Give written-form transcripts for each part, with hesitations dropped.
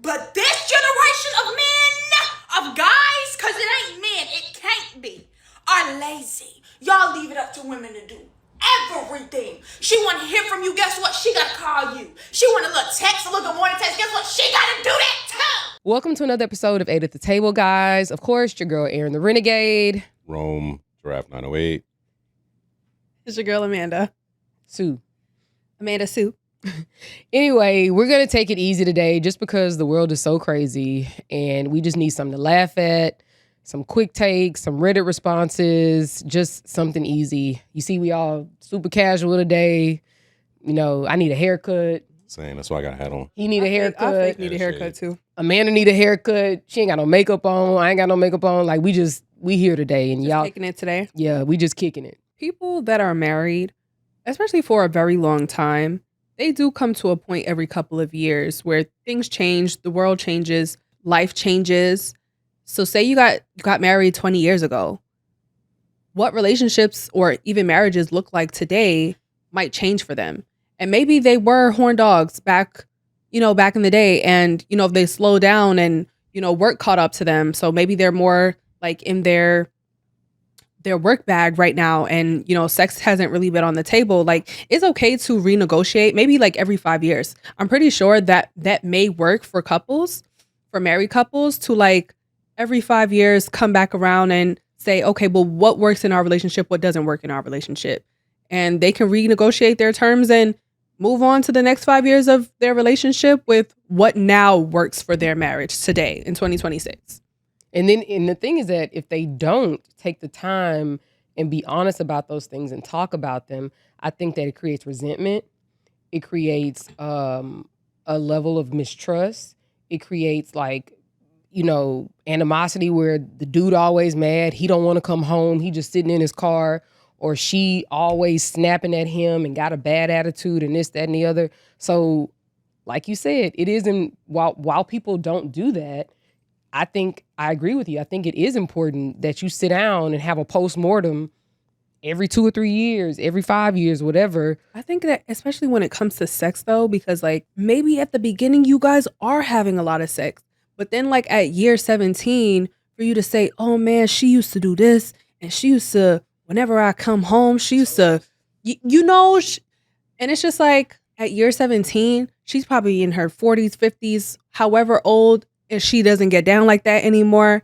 But this generation of men, of guys, because it ain't men, it can't be, are lazy. Y'all leave it up to women to do everything. She want to hear from you. Guess what? She got to call you. She want a little text, a little good morning text. Guess what? She got to do that too. Welcome to another episode of 8 at the Table, guys. Of course, your girl, Erin The Renegade. Rome, Giraffe 908. It's your girl, Amanda. Sue. Amanda Sue. Anyway, we're going to take it easy today just because the world is so crazy and we just need something to laugh at, some quick takes, some Reddit responses, just something easy. You see, we all super casual today. You know, I need a haircut. Same, that's why I got a hat on. He need a haircut. I need a haircut too. Amanda need a haircut. She ain't got no makeup on. I ain't got no makeup on. Like, we here today. And Just y'all kicking it today. Yeah, we just kicking it. People that are married, especially for a very long time, they do come to a point every couple of years where things change, the world changes, life changes. So say you got married 20 years ago. What relationships or even marriages look like today might change for them. And maybe they were horn dogs back in the day, and if they slow down and work caught up to them, so maybe they're more like in their work bag right now, and sex hasn't really been on the table. Like, it's okay to renegotiate, maybe like every 5 years. I'm pretty sure that may work for married couples, to like every 5 years come back around and say, okay, well, what works in our relationship, what doesn't work in our relationship, and they can renegotiate their terms and move on to the next 5 years of their relationship with what now works for their marriage today in 2026. And the thing is that if they don't take the time and be honest about those things and talk about them, I think that it creates resentment. It creates a level of mistrust. It creates animosity where the dude always mad. He don't want to come home. He just sitting in his car. Or she always snapping at him and got a bad attitude and this, that, and the other. So, like you said, it isn't, while people don't do that, I agree with you. I think it is important that you sit down and have a post-mortem every 2 or 3 years, every 5 years, whatever. I think that especially when it comes to sex, though, because like maybe at the beginning you guys are having a lot of sex, but then like at year 17, for you to say, oh man, she used to do this and she used to, whenever I come home, she used to, and it's just like at year 17, she's probably in her 40s, 50s, however old, and she doesn't get down like that anymore.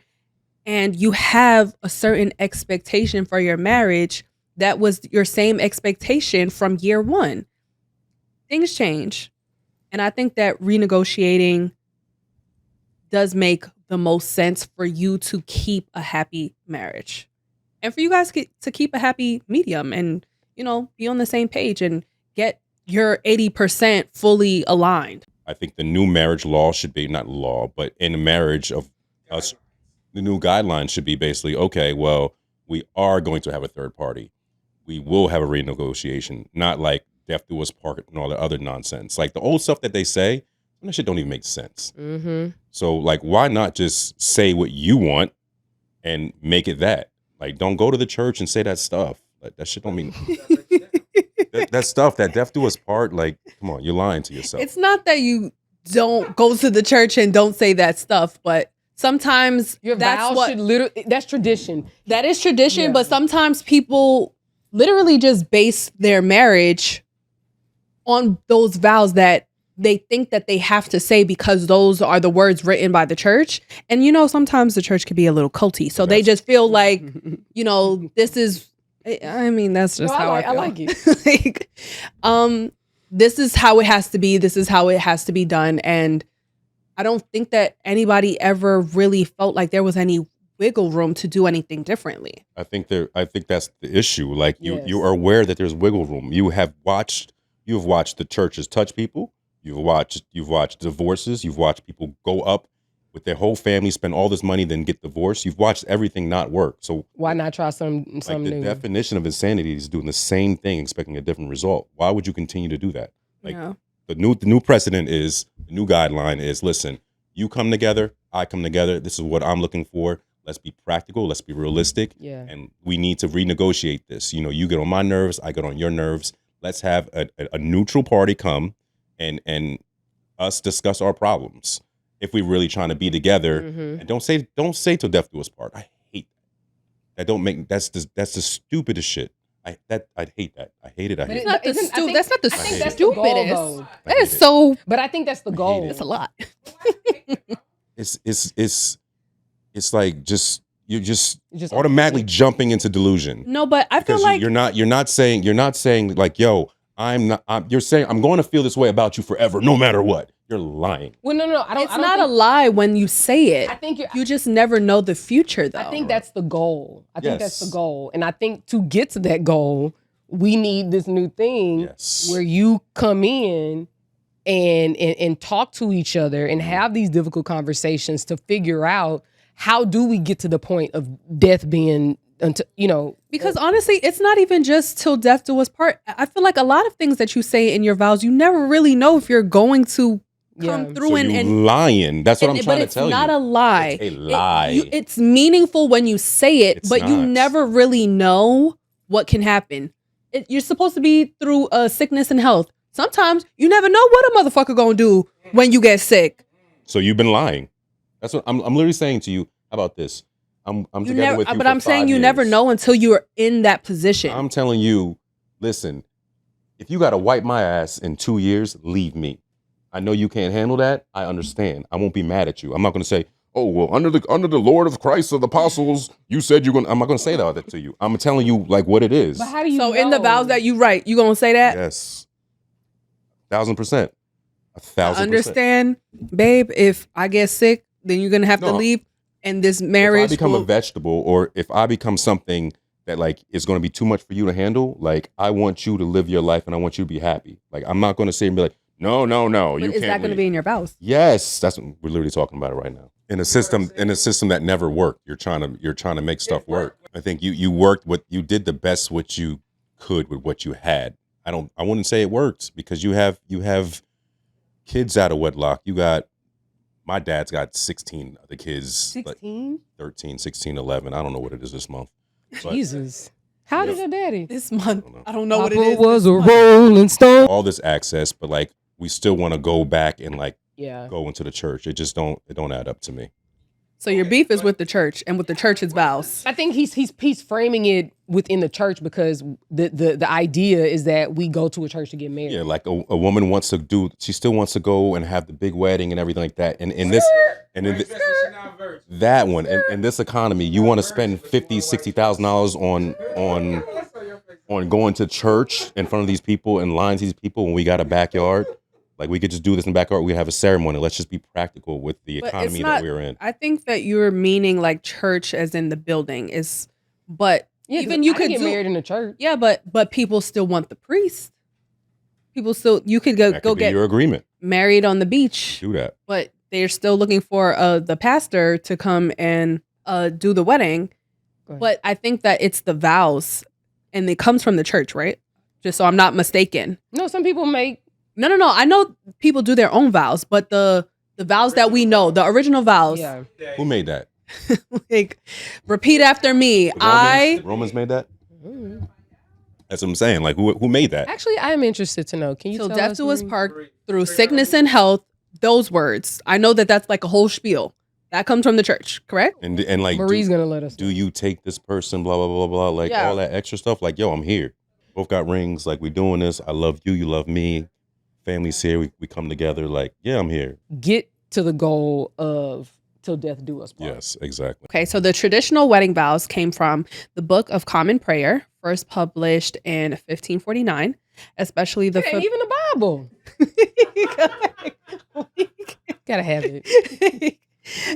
And you have a certain expectation for your marriage that was your same expectation from year one. Things change. And I think that renegotiating does make the most sense for you to keep a happy marriage. And for you guys to keep a happy medium and, be on the same page and get your 80% fully aligned. I think the new marriage law should be, not law, but in a marriage of us, the new guidelines should be basically, okay, well, we are going to have a third party. We will have a renegotiation, not like death do us part and all that other nonsense. Like the old stuff that they say, that shit don't even make sense. Mm-hmm. So like, why not just say what you want and make it that? Like, don't go to the church and say that stuff. Like, that shit don't mean that stuff, that death do us part. Like, come on, you're lying to yourself. It's not that you don't go to the church and don't say that stuff, but sometimes your vows should literally, that's tradition. That is tradition, but sometimes people literally just base their marriage on those vows that they think that they have to say because those are the words written by the church. And, sometimes the church can be a little culty. So they just feel like, this is, that's just how I feel. I like it. This is how it has to be. This is how it has to be done. And I don't think that anybody ever really felt like there was any wiggle room to do anything differently. I think that's the issue. Like you are aware that there's wiggle room. You have watched the churches touch people. You've watched divorces. You've watched people go up with their whole family, spend all this money, then get divorced. You've watched everything not work. So why not try something new? The definition of insanity is doing the same thing, expecting a different result. Why would you continue to do that? Like the new precedent is, the new guideline is, listen, you come together, I come together. This is what I'm looking for. Let's be practical. Let's be realistic. Yeah. And we need to renegotiate this. You get on my nerves. I get on your nerves. Let's have a neutral party come and us discuss our problems. if we really trying to be together. Mhm. And don't say till death do us part. I hate that. That's the stupidest shit. I hate that. I hate it. I But hate it- it. Not the isn't- I think- that's not the I hate it. that's the goal, stupidest. though. That I is hate it. so. But I think that's the I hate goal. it. It's a lot. It's like you're just Just automatically jumping into delusion. No, but I feel Because like you're not saying like, yo, you're saying I'm going to feel this way about you forever, no matter what. You're lying. Well, no, I don't. it's I don't not think, a lie when you say it. I think You just never know the future, though. I think that's the goal. I think that's the Yes. goal. And I think to get to that goal, we need this new thing Yes. where you come in and talk to each other and have these difficult conversations to figure out how do we get to the point of death being, Because honestly, it's not even just till death do us part. I feel like a lot of things that you say in your vows, you never really know if you're going to come Yeah. through So and lying. That's what I'm trying but to it's tell you. not a lie. It's a lie. It's meaningful when you say it, It's but you not. never really know what can happen. You're supposed to be through sickness and health. Sometimes you never know what a motherfucker gonna do when you get sick. So you've been lying. That's what I'm literally saying to you. How about this? I'm You together never, with you but for I'm saying 5 you never years. know until you're in that position. I'm telling you, listen, if you got to wipe my ass in 2 years, leave me. I know you can't handle that. I understand. I won't be mad at you. I'm not going to say, oh, well, under the Lord of Christ of the apostles, you said you're going to, I'm not going to say that to you. I'm telling you like what it is. but how do you So in the know? vows that you write, you gonna say that? Yes. 1,000%. 1,000%. Understand, babe, if I get sick, then you're gonna have to No. leave. And this If marriage I become will- a vegetable or if I become something that like is going to be too much for you to handle, like I want you to live your life and I want you to be happy. Like I'm not going to say and be like, no, but you is can't that gonna leave. be in your vows? Yes, that's what we're literally talking about it right now. In a system that never worked, you're trying to make stuff work. I think you worked you did the best what you could with what you had. I wouldn't say it worked because you have kids out of wedlock. My dad's got 16 of the kids, 16? 13, 16, 11. I don't know what it is this month. But Jesus. How did your daddy? This month, know. I don't know what it Papa is. was this a month. rolling stone. all this access, but like we still want to go back and like Yeah. go into the church. It just don't add up to me. So your beef is with the church and with the church's vows. I think he's framing it within the church because the idea is that we go to a church to get married. Yeah, like a woman wants to she still wants to go and have the big wedding and everything like that. And in that one, in this economy, you want to spend $50,000-$60,000 on going to church in front of these people and lines these people when we got a backyard. Like we could just do this in the backyard. We have a ceremony. Let's just be practical with the But it's economy not- that we're in. I think that you're meaning like church as in the building is, but Yeah, even you I can could get do married in the church. Yeah, but people still want the priest. People still you could go That could be get your agreement. married on the beach, Do that. but they're still looking for the pastor to come and do the wedding. Go ahead. But I think that it's the vows, and it comes from the church, right? Just so I'm not mistaken. No, some people make No. I know people do their own vows, but the vows that we know, the original vows, yeah. Who made that? like repeat after me. The Romans made that? That's what I'm saying. Like who made that? Actually, I am interested to know. Can you Till tell death us? do us Marie? part through sickness and health. Those words, I know that that's like a whole spiel that comes from the church, correct? And like Marie's gonna let us. do you take this person, blah, blah, blah, blah, like Yeah. all that extra stuff? Like, yo, I'm here. Both got rings. Like, we doing this. I love you. You love me. Family's here. We come together. Like, yeah, I'm here. Get to the goal of till death do us part. Yes, exactly. Okay, so the traditional wedding vows came from the Book of Common Prayer, first published in 1549, especially the It ain't even the Bible. Gotta have it.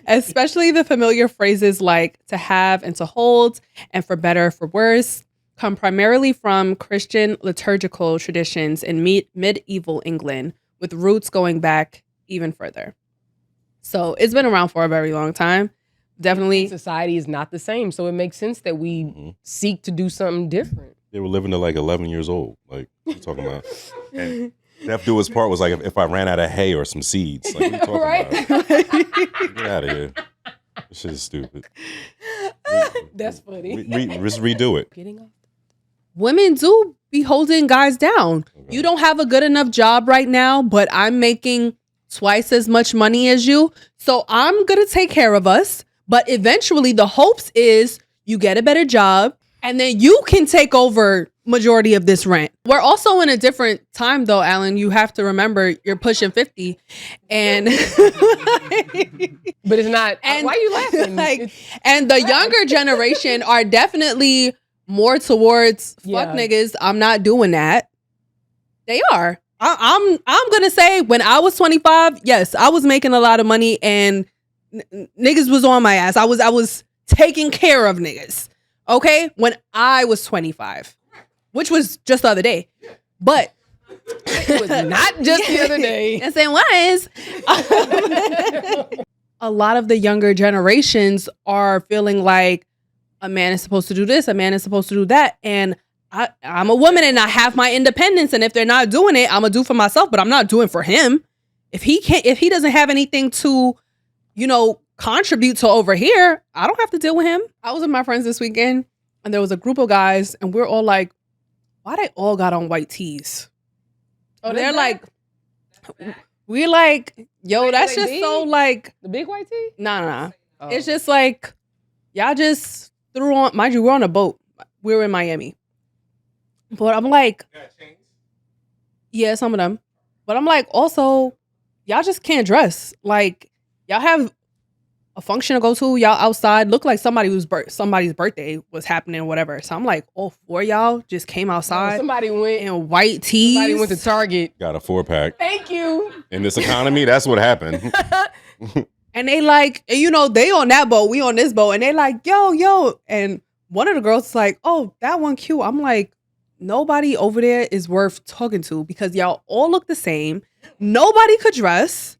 especially the familiar phrases like to have and to hold and for better for worse come primarily from Christian liturgical traditions in medieval England with roots going back even further. So it's been around for a very long time. Definitely. Society is not the same, so it makes sense that we Mhm. seek to do something different. They were living to like 11 years old. Like, what you talking about? And Death do his part was like if I ran out of hay or some seeds. Like, what you talking Right? about? Get out of here. This shit is stupid. That's funny. Just redo it. Getting off. Women do be holding guys down. You don't have a good enough job right now, but I'm making twice as much money as you. So I'm going to take care of us. But eventually the hopes is you get a better job and then you can take over majority of this rent. We're also in a different time though, Alan. You have to remember you're pushing 50 and But it's not. And why are you laughing? like, and the younger generation are definitely more towards fuck Yeah. niggas. I'm not doing that. They are. I'm gonna say when I was 25, yes, I was making a lot of money and niggas was on my ass. I was taking care of niggas. Okay, when I was 25, which was just the other day, but It was not just the other day. yes, it was. A lot of the younger generations are feeling like a man is supposed to do this, a man is supposed to do that, and I'm a woman and I have my independence, and if they're not doing it, I'm gonna do for myself, but I'm not doing for him. If he doesn't have anything to, contribute to over here, I don't have to deal with him. I was with my friends this weekend, and there was a group of guys, and we're all like, why they all got on white tees? Oh, They're that's like, we're like, yo, Wait, that's they just big? so like, the big white tee. nah. Oh. It's just like, y'all just threw on, mind you, we're on a boat. We were in Miami. But I'm like, yeah, some of them. But I'm like, also, y'all just can't dress. Like, y'all have a function to go to. Y'all outside. Look like somebody's birthday was happening or whatever. So I'm like, all four of y'all just came outside Somebody went. in white tees. Somebody went to Target. Got a 4-pack. Thank you. In this economy, that's what happened. And they like, and they on that boat, we on this boat. And they like, yo. And one of the girls is like, oh, that one cute. I'm like, nobody over there is worth talking to because y'all all look the same. Nobody could dress.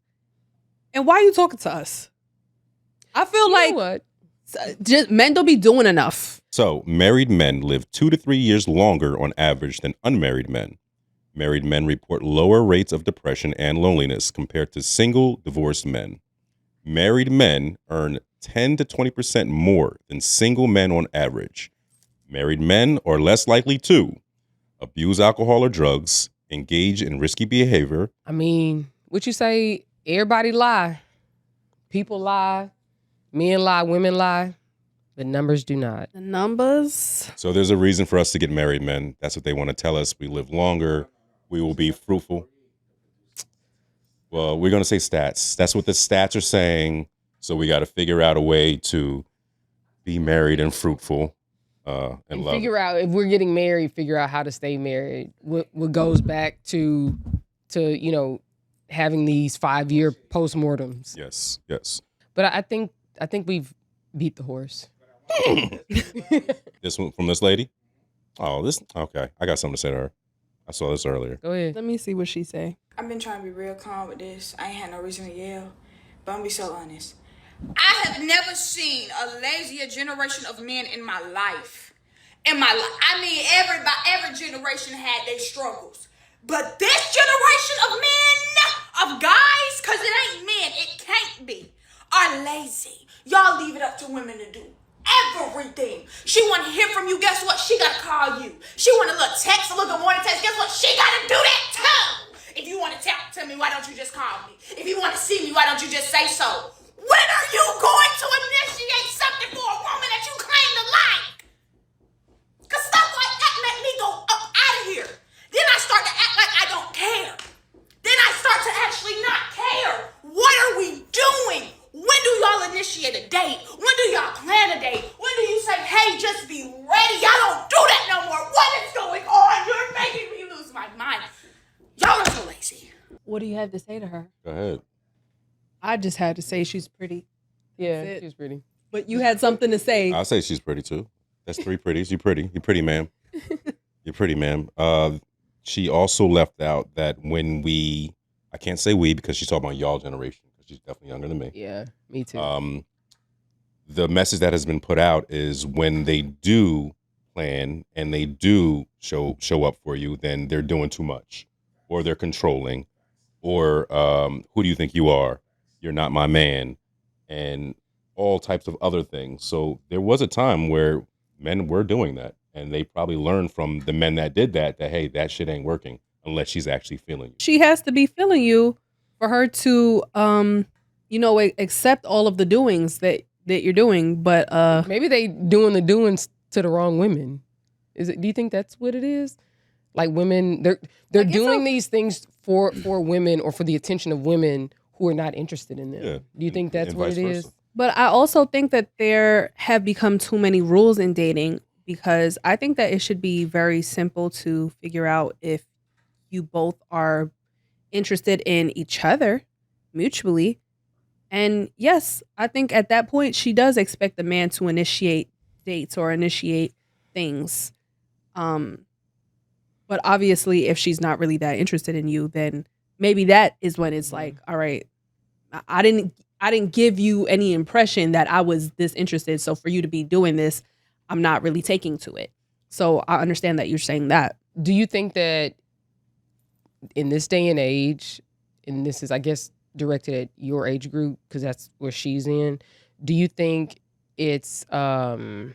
And why are you talking to us? I feel like What? just men don't be doing enough. So, married men live 2 to 3 years longer on average than unmarried men. Married men report lower rates of depression and loneliness compared to single, divorced men. Married men earn 10 to 20% more than single men on average. Married men are less likely to abuse alcohol or drugs, engage in risky behavior. I mean, what you say? Everybody lie. People lie. Men lie. Women lie. The numbers do not. The numbers. So there's a reason for us to get married, men. That's what they want to tell us. We live longer. We will be fruitful. Well, we're going to say stats. That's what the stats are saying. So we got to figure out a way to be married and fruitful and love. Figure out if we're getting married. Figure out how to stay married. What goes back to having these 5-year postmortems. Yes. But I think we've beat the horse. This one from this lady? Oh, okay. I got something to say to her. I saw this earlier. Go ahead. Let me see what she say. I've been trying to be real calm with this. I ain't had no reason to yell, but I'm gonna be so honest. I have never seen a lazier generation of men in my life. I mean, every generation had their struggles. But this generation of men, of guys, because it ain't men, it can't be, are lazy. Y'all leave it up to women to do everything. She want to hear from you. Guess what? She got to call you. She want a little text, a little good morning text. Guess what? She got to do that too. If you want to talk to me, why don't you just call me? If you want to see me, why don't you just say so? When are you going to initiate something for a woman that you claim to like? Because stuff like that make me go up out of here. Then I start to act like I don't care. Then I start to actually not care. What are we doing? When do y'all initiate a date? When do y'all plan a date? When do you say, hey, just be ready? Y'all don't do that no more. What is going on? You're making me lose my mind. Y'all are so lazy. What do you have to say to her? Go ahead. I just had to say she's pretty. Yeah, That's it. she's pretty. But you had something to say. I'll say she's pretty too. That's 3 pretties. You're pretty. You're pretty, ma'am. You're pretty, ma'am. She also left out that when I can't say we because she's talking about y'all generation because she's definitely younger than me. Yeah, me too. The message that has been put out is when they do plan and they do show up for you, then they're doing too much, or they're controlling, or who do you think you are? You're not my man, and all types of other things. So there was a time where men were doing that, and they probably learned from the men that did that hey, that shit ain't working unless she's actually feeling you. She has to be feeling you for her to accept all of the doings that you're doing, but Maybe they doing the doings to the wrong women. Do you think that's what it is? Like women, they're Like, doing these things for women or for the attention of women who are not interested in them. Yeah. Do you think that's And what vice it versa. is? But I also think that there have become too many rules in dating, because I think that it should be very simple to figure out if you both are interested in each other mutually. And yes, I think at that point she does expect the man to initiate dates or initiate things. But obviously if she's not really that interested in you, then maybe that is when it's like, all right, I didn't give you any impression that I was this interested. So for you to be doing this, I'm not really taking to it. So I understand that you're saying that. Do you think that in this day and age, and this is, I guess, directed at your age group because that's where she's in, do you think it's, I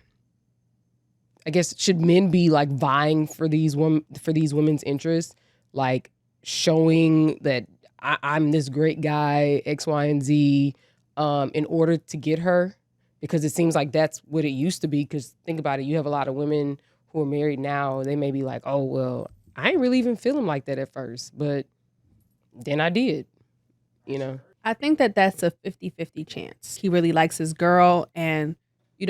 guess, should men be like vying for these women's interests, like showing that I'm this great guy, X, Y, and Z, in order to get her? Because it seems like that's what it used to be. Because think about it, you have a lot of women who are married now. They may be like, oh, well, I ain't really even feeling like that at first, but then I did, you know? I think that that's a 50-50 chance. He really likes his girl, and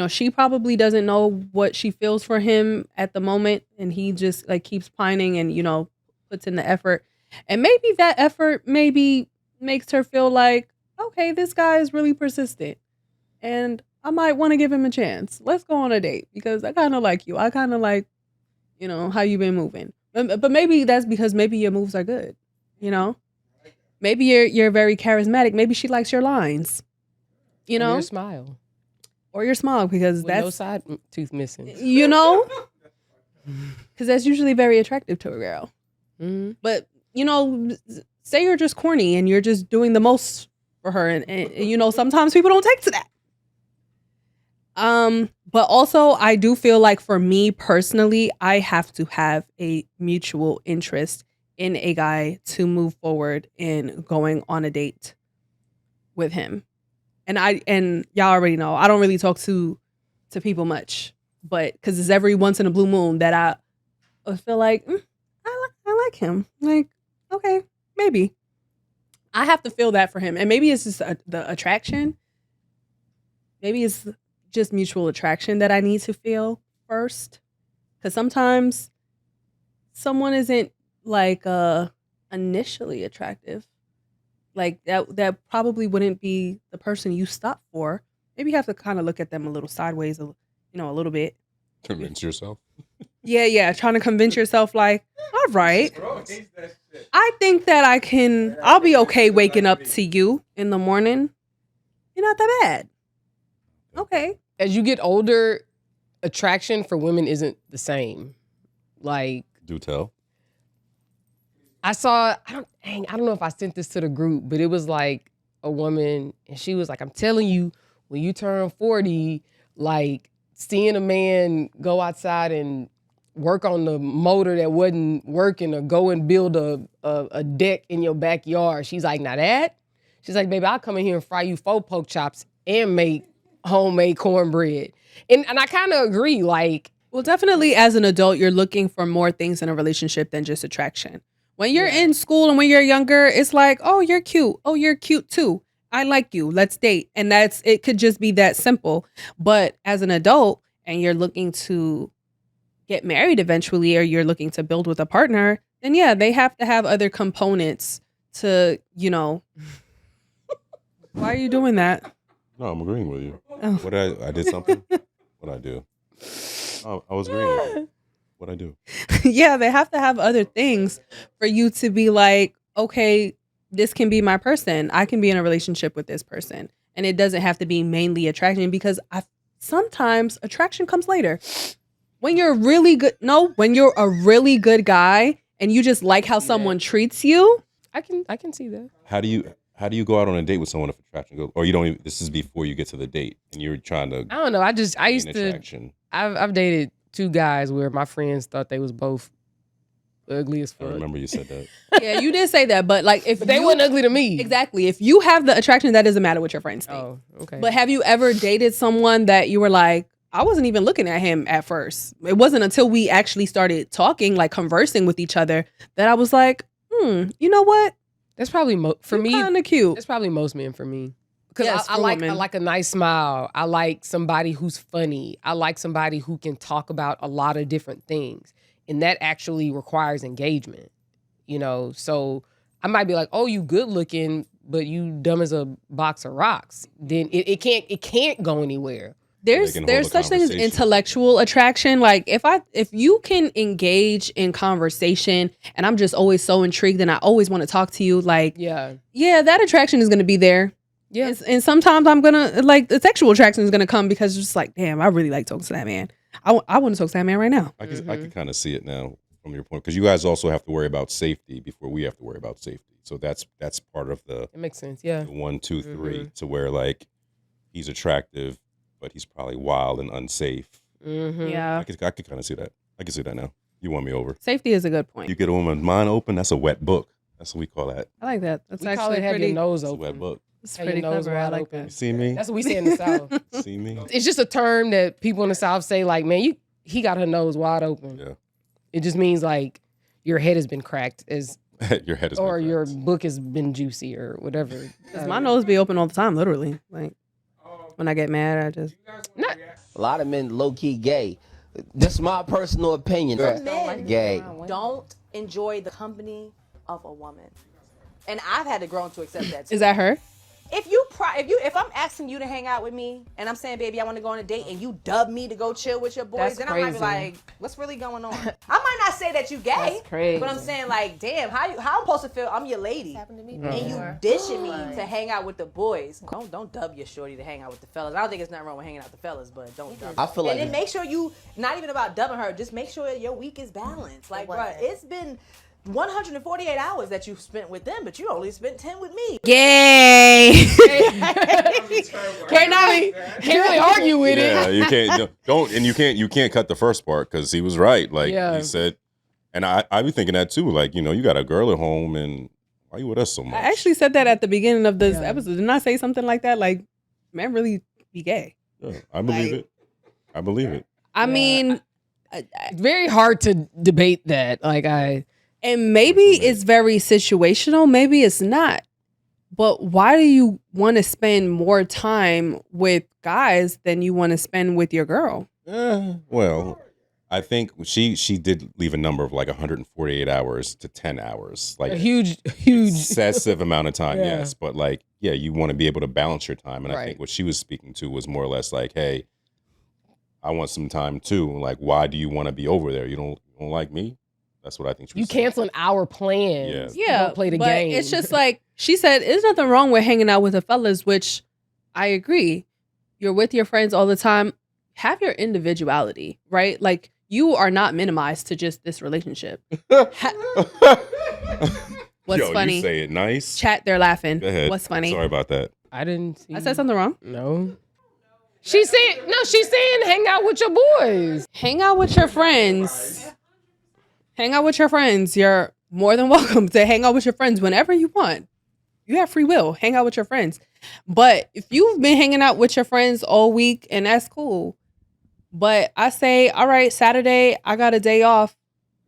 she probably doesn't know what she feels for him at the moment, and he just like keeps pining and puts in the effort. And maybe that effort maybe makes her feel like, okay, this guy is really persistent and I might want to give him a chance. Let's go on a date because I kind of like you. I kind of like, how you've been moving. But maybe that's because maybe your moves are good, Maybe you're very charismatic. Maybe she likes your lines, Or your smile. Or your smile, because With that's no side tooth missing. Because that's usually very attractive to a girl. Mm-hmm. But say you're just corny and you're just doing the most for her, and sometimes people don't take to that. But also I do feel like for me personally, I have to have a mutual interest in a guy to move forward in going on a date with him. And y'all already know I don't really talk to people much, but because it's every once in a blue moon that I feel like I like him. Like, okay, maybe I have to feel that for him, and maybe it's just the attraction. Maybe it's just mutual attraction that I need to feel first, because sometimes someone isn't like initially attractive. Like that probably wouldn't be the person you stop for. Maybe you have to kind of look at them a little sideways, a little bit. Convince yourself. Yeah. Trying to convince yourself, like, all right, I think that I'll be okay waking up to you in the morning. You're not that bad. Okay. As you get older, attraction for women isn't the same. Like, Do tell. I don't know if I sent this to the group, but it was like a woman and she was like, I'm telling you, when you turn 40, like seeing a man go outside and work on the motor that wasn't working or go and build a deck in your backyard. She's like, she's like, baby, I'll come in here and fry you 4 pork chops and make homemade cornbread. And I kind of agree. Like, well, definitely as an adult, you're looking for more things in a relationship than just attraction. When you're in school and when you're younger, it's like, oh, you're cute. Oh, you're cute too. I like you. Let's date. And it could just be that simple. But as an adult and you're looking to get married eventually, or you're looking to build with a partner, then yeah, they have to have other components to, Why are you doing that? No, I'm agreeing with you. Oh. What I did something? What I do? Oh, I was agreeing with you. What I do? Yeah, they have to have other things for you to be like, okay, this can be my person. I can be in a relationship with this person. And it doesn't have to be mainly attraction, because sometimes attraction comes later. When you're really good, when you're a really good guy and you just like how someone treats you. I can see that. How do you go out on a date with someone if attraction goes, or you don't even, this is before you get to the date and you're trying to I don't know. I used to attraction. I've dated 2 guys where my friends thought they was both Ugly as I fuck. remember you said that. Yeah, you did say that, but like if But they you, weren't ugly to me. exactly, if you have the attraction, that doesn't matter what your friends think. Oh, okay. But have you ever dated someone that you were like, I wasn't even looking at him at first. It wasn't until we actually started talking, like conversing with each other, that I was like, you know what? That's probably for me. Kind of cute. That's probably most men for me. Because Yes, I for like women. a nice smile. I like somebody who's funny. I like somebody who can talk about a lot of different things. And that actually requires engagement. You know, so I might be like, oh, you good looking, but you dumb as a box of rocks. Then it can't go anywhere. There's They can hold a such thing as conversation. intellectual attraction. Like if you can engage in conversation, and I'm just always so intrigued and I always want to talk to you, like Yeah. that attraction is gonna be there. Yeah. And sometimes I'm gonna like the sexual attraction is gonna come because it's just like, damn, I really like talking to that man. I want to talk to that man right now. I can kind of see it now from your point, because you guys also have to worry about safety before we have to worry about safety. So that's part of the It makes sense. Yeah. 1, 2, 3, to where like he's attractive, but he's probably wild and unsafe. Mm-hmm. Yeah. I could kind of see that. I can see that now. You won me over. Safety is a good point. You get a woman's mind open, that's a wet book. That's what we call that. I like that. That's We call actually it have pretty. your nose It's a wet open. book. It's Have your pretty nose clever. I wide like open. You that. see me? That's what we say in the South. See me? It's just a term that people in the South say, like, man, he got her nose wide open. Yeah. It just means like your head has been cracked Your head is or your book has been juicy or whatever. Cause my nose be open all the time, literally. Like when I get mad, I just. Not, A lot of men low key gay. That's my personal opinion. Men Gay. don't enjoy the company of a woman, and I've had to grow to accept that too. Is that her? If I'm asking you to hang out with me and I'm saying, baby, I want to go on a date, and you dub me to go chill with your boys, That's then I might be crazy. like, what's really going on? I might not say that you gay, That's crazy. but I'm saying like, damn, how I'm supposed to feel? I'm your lady, and you dishing me to hang out with the boys. Don't dub your shorty to hang out with the fellas. I don't think it's nothing wrong with hanging out with the fellas, but don't dub. I feel And like then make sure you, not even about dubbing her, just make sure your week is balanced. Like, bruh, it's been 148 hours that you've spent with them, but you only spent 10 with me. Gay. can't really argue with Yeah, it. you can't and you can't cut the first part because he was right. Like Yeah. he said, and I be thinking that too. Like, you got a girl at home, and why you with us so much? I actually said that at the beginning of this Yeah. episode. Didn't I say something like that? Like, man, really be gay. Yeah, I believe Like- it. I believe it. I Yeah. mean, It's very hard to debate that. Like and maybe it's very situational. Maybe it's not. But why do you want to spend more time with guys than you want to spend with your girl? Well, I think she did leave a number of like 148 hours to 10 hours, like a huge excessive amount of time. Yeah. Yes, but like, yeah, you want to be able to balance your time, and I Right. think what she was speaking to was more or less like, hey, I want some time too. Like, why do you want to be over there? You don't like me? That's what I think she was You saying. canceling our plans. Yeah. Yeah, Don't play the but game. it's just like she said, there's nothing wrong with hanging out with the fellas, which I agree. You're with your friends all the time. Have your individuality, right? Like you are not minimized to just this relationship. What's Yo, funny? You say it nice. Chat, they're laughing. Go ahead. What's funny? Sorry about that. I didn't see. I said something wrong. No. She's saying hang out with your boys. Hang out with your friends. Hang out with your friends. You're more than welcome to hang out with your friends whenever you want. You have free will. Hang out with your friends. But if you've been hanging out with your friends all week, and that's cool. But I say, all right, Saturday, I got a day off.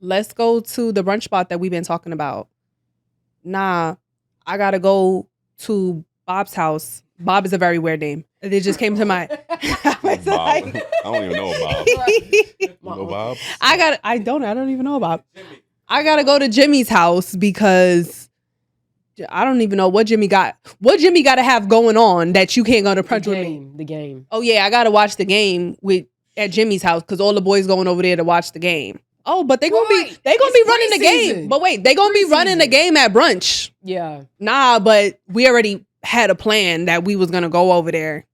Let's go to the brunch spot that we've been talking about. Nah, I got to go to Bob's house. Bob is a very weird name. It just came to mind. Bob. I don't even know Bob. You know Bob? I don't even know about. I gotta go to Jimmy's house because I don't even know what Jimmy got to have going on that you can't go to brunch with me. The game. Oh yeah, I gotta watch the game at Jimmy's house because all the boys going over there to watch the game. Oh, but they gonna Right. be It's running the game. preseason. But wait, they gonna be running the Preseason. game at brunch. Yeah. Nah, but we already had a plan that we was gonna go over there.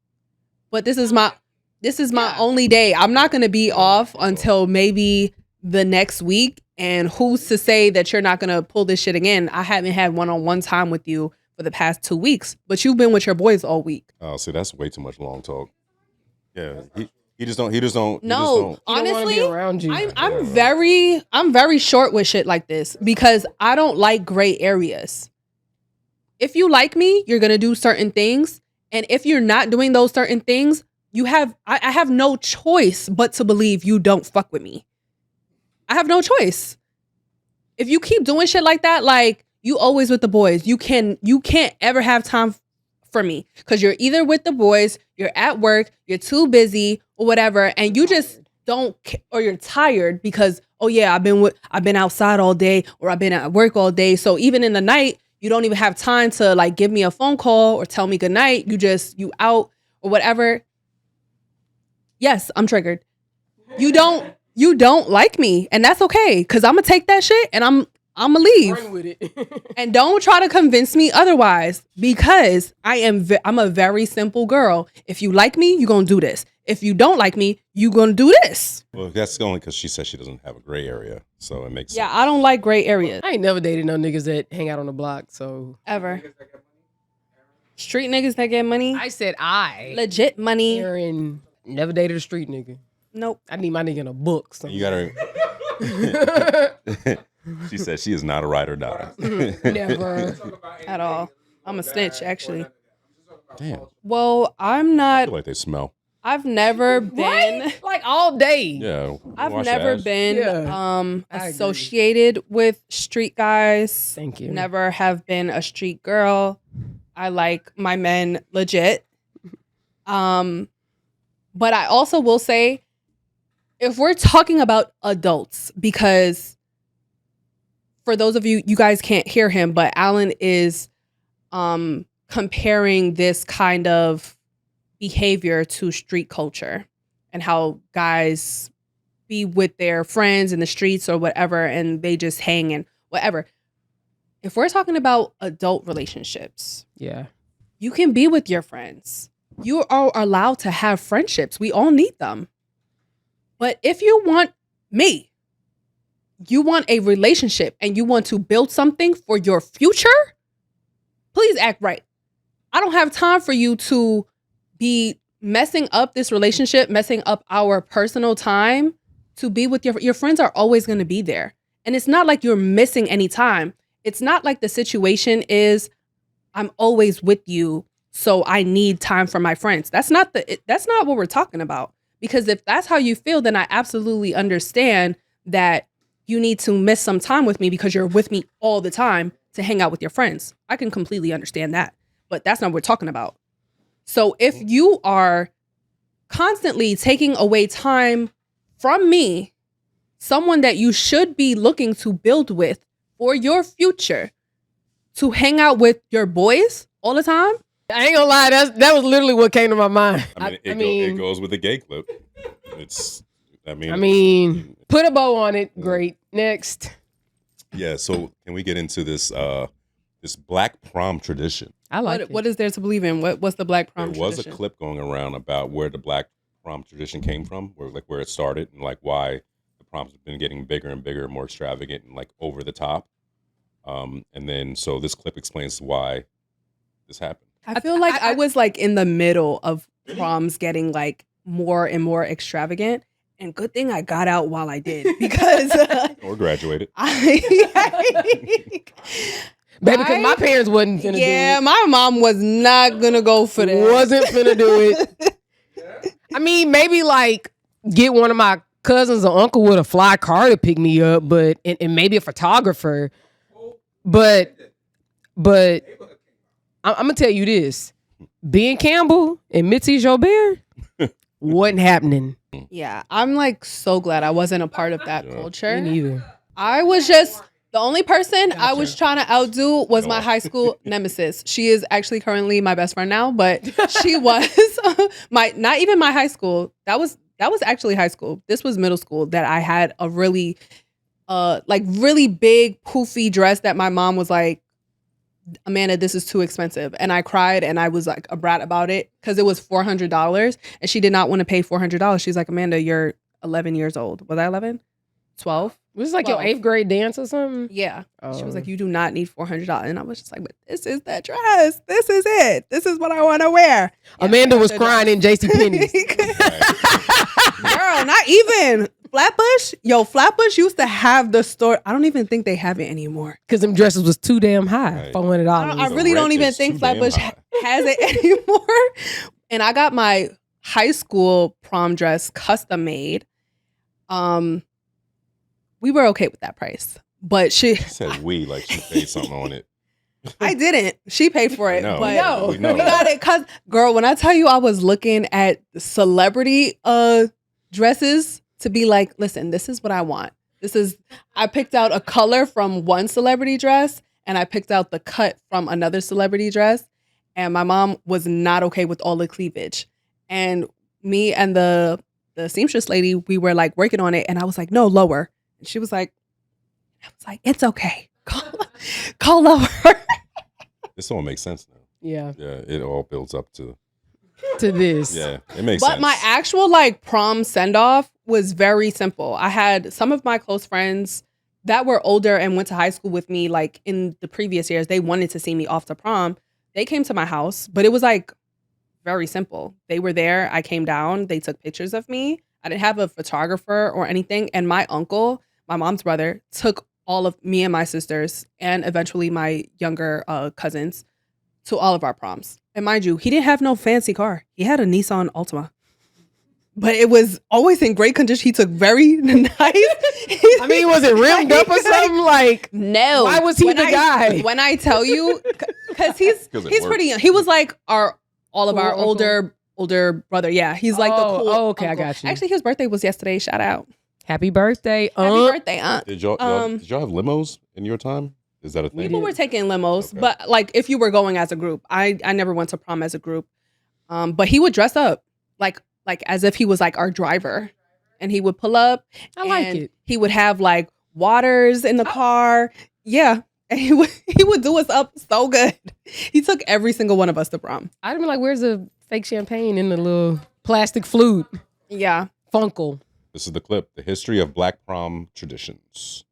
But this is my only day. I'm not gonna be off until maybe the next week. And who's to say that you're not gonna pull this shit again? I haven't had one-on-one time with you for the past 2 weeks, but you've been with your boys all week. Oh, see, that's way too much long talk. Yeah, He just don't. He just don't. No, He don't wanna honestly, be around you. I'm very short with shit like this because I don't like gray areas. If you like me, you're gonna do certain things, and if you're not doing those certain things, I have no choice but to believe you don't fuck with me. I have no choice. If you keep doing shit like that, like you always with the boys, you can't ever have time for me because you're either with the boys, you're at work, you're too busy or whatever, and you just don't, or you're tired because I've been outside all day or I've been at work all day. So even in the night, you don't even have time to like give me a phone call or tell me good night. You out or whatever. Yes, I'm triggered. You don't like me, and that's okay because I'm gonna take that shit and I'm gonna leave. Run with it. And don't try to convince me otherwise because I'm a very simple girl. If you like me, you're gonna do this. If you don't like me, you're gonna do this. Well, that's only because she says she doesn't have a gray area, so it makes Yeah, sense. I don't like gray areas I ain't never dated no niggas that hang out on the block. So ever. Street niggas that get money, I said legit money. Aaron never dated a street nigga. Nope. I need my nigga in a book. You gotta. She said she is not a ride or die. Never. At all. I'm a snitch, actually. Damn, Well, I'm I not. feel like they smell. I've never been. Right? Like all day. Yeah, I've wash never ass. been Yeah, I agree. associated with street guys. Thank you. Never have been a street girl. I like my men legit. But I also will say, if we're talking about adults, because for those of you guys can't hear him, but Alan is comparing this kind of behavior to street culture and how guys be with their friends in the streets or whatever and they just hang and whatever. If we're talking about adult relationships, Yeah. you can be with your friends. You are allowed to have friendships. We all need them. But if you want me, you want a relationship and you want to build something for your future, please act right. I don't have time for you to be messing up this relationship, messing up our personal time to be with your friends are always going to be there. And it's not like you're missing any time. It's not like the situation is I'm always with you, so I need time for my friends. That's not what we're talking about. Because if that's how you feel, then I absolutely understand that you need to miss some time with me because you're with me all the time to hang out with your friends. I can completely understand that. But that's not what we're talking about. So if you are constantly taking away time from me, someone that you should be looking to build with for your future, to hang out with your boys all the time, I ain't gonna lie, that was literally what came to my mind. I mean, it goes with the gay clip. I mean, put a bow on it. Great. Next. Yeah. So can we get into this this black prom tradition? I like it. what is there to believe in? What's the black prom There was tradition? a clip going around about where the black prom tradition came from, where it started, and like why the proms have been getting bigger and bigger, more extravagant, and like over the top. And then so this clip explains why this happened. I feel like I was like in the middle of proms getting like more and more extravagant. And good thing I got out while I did because Or graduated. Baby, because my parents wasn't finna do it. Yeah, my mom was not gonna go for that. Wasn't finna do it. I mean, maybe like get one of my cousins or uncle with a fly car to pick me up, but and maybe a photographer. But I'm gonna tell you this: Ben Campbell and Mitzi Jobert wasn't happening. Yeah, I'm like so glad I wasn't a part of that culture. Me neither. I was just the only person I was trying to outdo was my high school nemesis. She is actually currently my best friend now, but she was not even my high school. That was actually high school. This was middle school that I had a really really big poofy dress that my mom was like, Amanda, this is too expensive. And I cried and I was like a brat about it because it was $400 and she did not want to pay $400. She's like, Amanda, you're 11 years old. Was I 11? 12? Was this like 12. your 8th grade dance or something? Yeah. She was Oh. like, you do not need $400. And I was just like, but this is the dress. This is it. This is what I want to wear. Amanda was crying in JCPenney's. Girl, not even. Flatbush? Yo, Flatbush used to have the store. I don't even think they have it anymore. Because them dresses was too damn high. Right. $400. I The really don't rent even is think too damn Flatbush high. has it anymore. And I got my high school prom dress custom made. We were okay with that price. But She said we, like she paid something on it. I didn't. She paid for it. No, But we know. we got it because, girl, when I tell you I was looking at celebrity dresses to be like, listen, this is what I want. I picked out a color from one celebrity dress and I picked out the cut from another celebrity dress. And my mom was not okay with all the cleavage. And me and the seamstress lady, we were like working on it. And I was like, no, lower. And she was like, it's okay. Call lower. This all makes sense now. Yeah. Yeah, it all builds up to This. yeah. It makes But sense. my actual like prom send off was very simple. I had some of my close friends that were older and went to high school with me like in the previous years. They wanted to see me off to prom. They came to my house, but it was like very simple. They were there. I came down. They took pictures of me. I didn't have a photographer or anything. And my uncle, my mom's brother, took all of me and my sisters and eventually my younger cousins to all of our proms. And mind you, he didn't have no fancy car. He had a Nissan Altima. But it was always in great condition. He took very nice. I mean, was it rimmed up or something? Like, no. why was he the guy? When I tell you, because he's 'Cause it pretty works. young. He was like all of Cool our uncle? older brother. Yeah, he's like the cool. Oh, okay, I uncle. got you. Actually, his birthday was yesterday. Shout out. happy birthday, Happy birthday, Aunt. Did y'all have limos in your time? Is that a thing? People were taking limos, Okay. but like if you were going as a group, I never went to prom as a group. But he would dress up like as if he was like our driver, and he would pull up. I like and it. He would have like waters in the car. Yeah, and he would do us up so good. He took every single one of us to prom. I'd be like, where's the fake champagne in the little plastic flute? Yeah. Funkle. This is the clip, the history of Black prom traditions.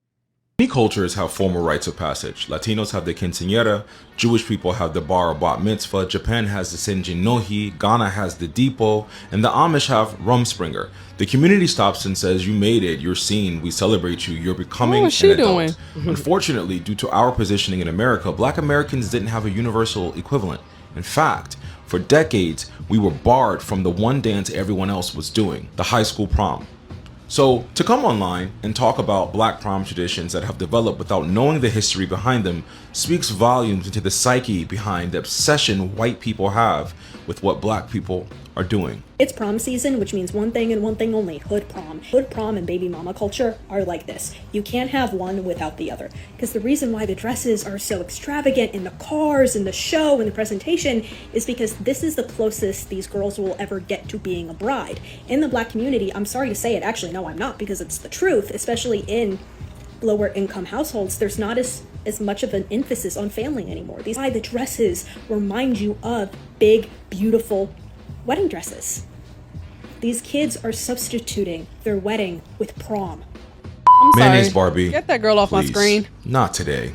Many cultures have formal rites of passage. Latinos have the quinceañera, Jewish people have the bar or bat mitzvah, Japan has the senjin nohi, Ghana has the dipo, and the Amish have rumspringer. The community stops and says, you made it, you're seen, we celebrate you, you're becoming What was she an adult. doing? Unfortunately, due to our positioning in America, Black Americans didn't have a universal equivalent. In fact, for decades, we were barred from the one dance everyone else was doing, the high school prom. So, to come online and talk about Black prom traditions that have developed without knowing the history behind them speaks volumes into the psyche behind the obsession white people have with what Black people are doing. It's prom season, which means one thing and one thing only, hood prom. Hood prom and baby mama culture are like this. You can't have one without the other. Because the reason why the dresses are so extravagant in the cars and the show and the presentation is because this is the closest these girls will ever get to being a bride. In the Black community, I'm sorry to say it, actually no I'm not, because it's the truth, especially in lower income households, there's not as much of an emphasis on family anymore. These are the dresses remind you of big, beautiful wedding dresses. These kids are substituting their wedding with prom. I'm sorry. Mayonnaise Barbie. Get that girl off my please. screen. Not today.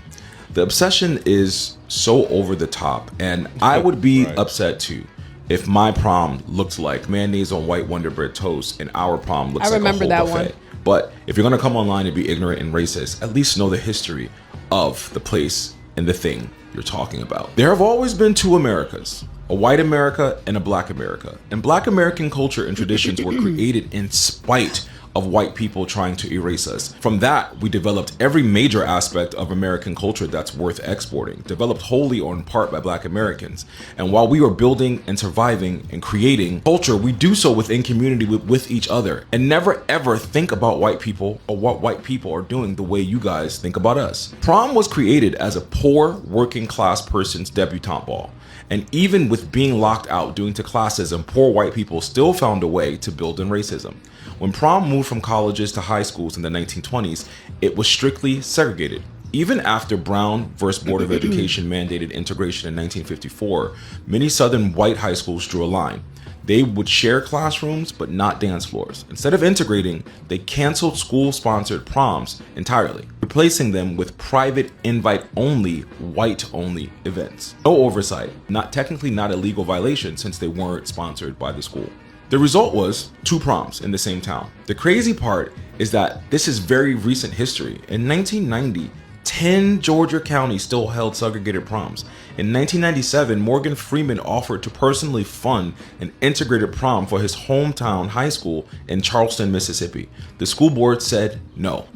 The obsession is so over the top, and I would be Right. upset too if my prom looked like mayonnaise on white Wonder Bread toast and our prom looks I like remember a whole that buffet. one. But if you're gonna come online and be ignorant and racist, at least know the history of the place and the thing you're talking about. There have always been two Americas, a white America and a Black America. And Black American culture and traditions were created in spite of white people trying to erase us. From that, we developed every major aspect of American culture that's worth exporting, developed wholly or in part by Black Americans. And while we were building and surviving and creating culture, we do so within community with each other, and never ever think about white people or what white people are doing the way you guys think about us. Prom was created as a poor working class person's debutante ball. And even with being locked out due to classism, poor white people still found a way to build in racism. When prom moved from colleges to high schools in the 1920s, it was strictly segregated. Even after Brown versus Board of Education mandated integration in 1954, many Southern white high schools drew a line. They would share classrooms, but not dance floors. Instead of integrating, they canceled school-sponsored proms entirely, replacing them with private invite-only, white-only events. No oversight, technically not a legal violation since they weren't sponsored by the school. The result was 2 proms in the same town. The crazy part is that this is very recent history. In 1990, 10 Georgia counties still held segregated proms. In 1997, Morgan Freeman offered to personally fund an integrated prom for his hometown high school in Charleston, Mississippi. The school board said no.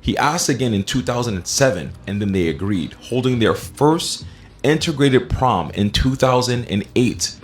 He asked again in 2007, and then they agreed, holding their first integrated prom in 2008.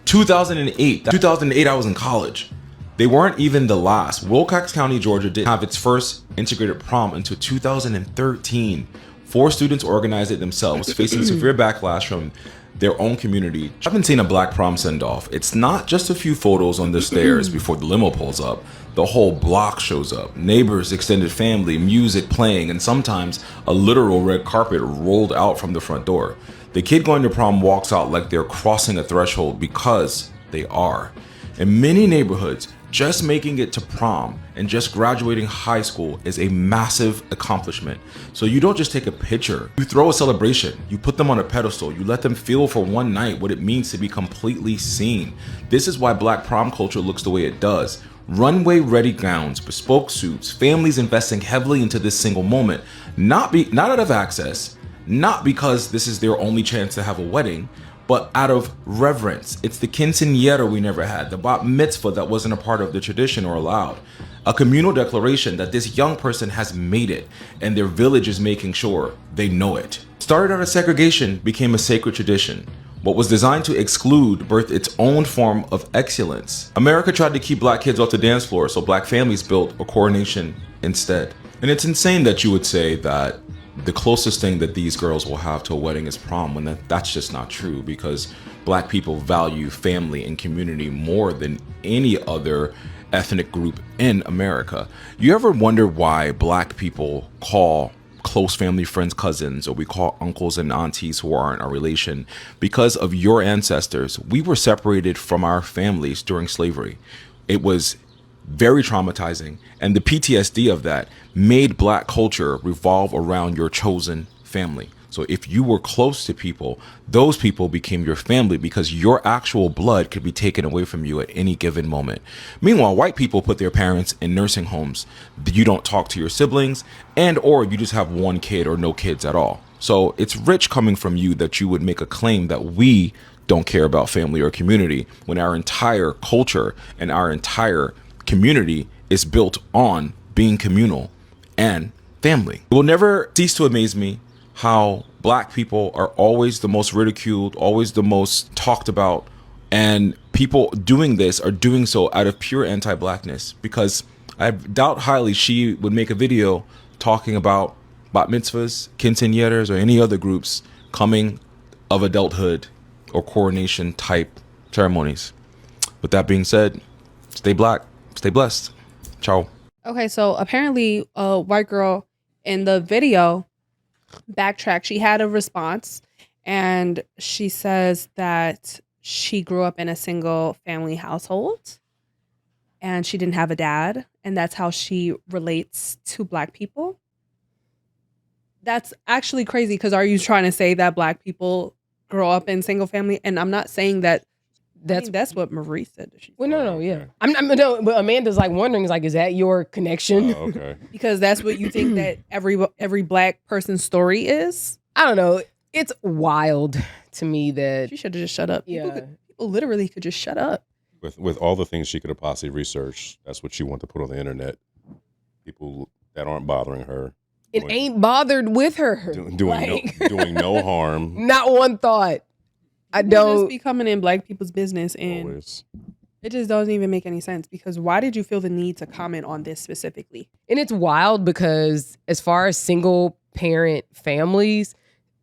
2008, I was in college. They weren't even the last. Wilcox County, Georgia didn't have its first integrated prom until 2013. 4 students organized it themselves, facing severe backlash from their own community. I haven't seen a black prom send-off. It's not just a few photos on the stairs before the limo pulls up. The whole block shows up. Neighbors, extended family, music playing, and sometimes a literal red carpet rolled out from the front door. The kid going to prom walks out like they're crossing a threshold because they are. In many neighborhoods, just making it to prom and just graduating high school is a massive accomplishment. So you don't just take a picture, you throw a celebration, you put them on a pedestal, you let them feel for one night what it means to be completely seen. This is why black prom culture looks the way it does. Runway ready gowns, bespoke suits, families investing heavily into this single moment, not out of access, not because this is their only chance to have a wedding, but out of reverence. It's the quinceañera we never had, the bat mitzvah that wasn't a part of the tradition or allowed. A communal declaration that this young person has made it and their village is making sure they know it. Started out as segregation, became a sacred tradition. What was designed to exclude birthed its own form of excellence. America tried to keep black kids off the dance floor, so black families built a coronation instead. And it's insane that you would say that the closest thing that these girls will have to a wedding is prom, when that's just not true, because black people value family and community more than any other ethnic group in America. You ever wonder why black people call close family friends cousins, or we call uncles and aunties who aren't our relation? Because of your ancestors, we were separated from our families during slavery. It was very traumatizing, and the PTSD of that made black culture revolve around your chosen family. So if you were close to people, those people became your family because your actual blood could be taken away from you at any given moment. Meanwhile, white people put their parents in nursing homes. You don't talk to your siblings, and or you just have one kid or no kids at all. So it's rich coming from you that you would make a claim that we don't care about family or community, when our entire culture and our entire community is built on being communal and family. It will never cease to amaze me how black people are always the most ridiculed, always the most talked about, and people doing this are doing so out of pure anti-blackness, because I doubt highly she would make a video talking about bat mitzvahs, quinceañeras, or any other groups coming of adulthood or coronation type ceremonies. With that being said, stay black. Stay blessed. Ciao. Okay, so apparently a white girl in the video backtracked. She had a response, and she says that she grew up in a single family household and she didn't have a dad, and that's how she relates to black people. That's actually crazy, because are you trying to say that black people grow up in single family? And I'm not saying that. That's what Marie said. Well, no, yeah. No, but Amanda's like wondering, is that your connection? Oh, okay. Because that's what you think that every black person's story is. I don't know. It's wild to me that She should have just shut up. Yeah. People literally could just shut up. With all the things she could have possibly researched, that's what she wanted to put on the internet. People that aren't bothering her. it ain't bothered with her. Doing no harm. Not one thought. I don't just be coming in black people's business, and Always. it just doesn't even make any sense, because why did you feel the need to comment on this specifically? And it's wild because as far as single parent families,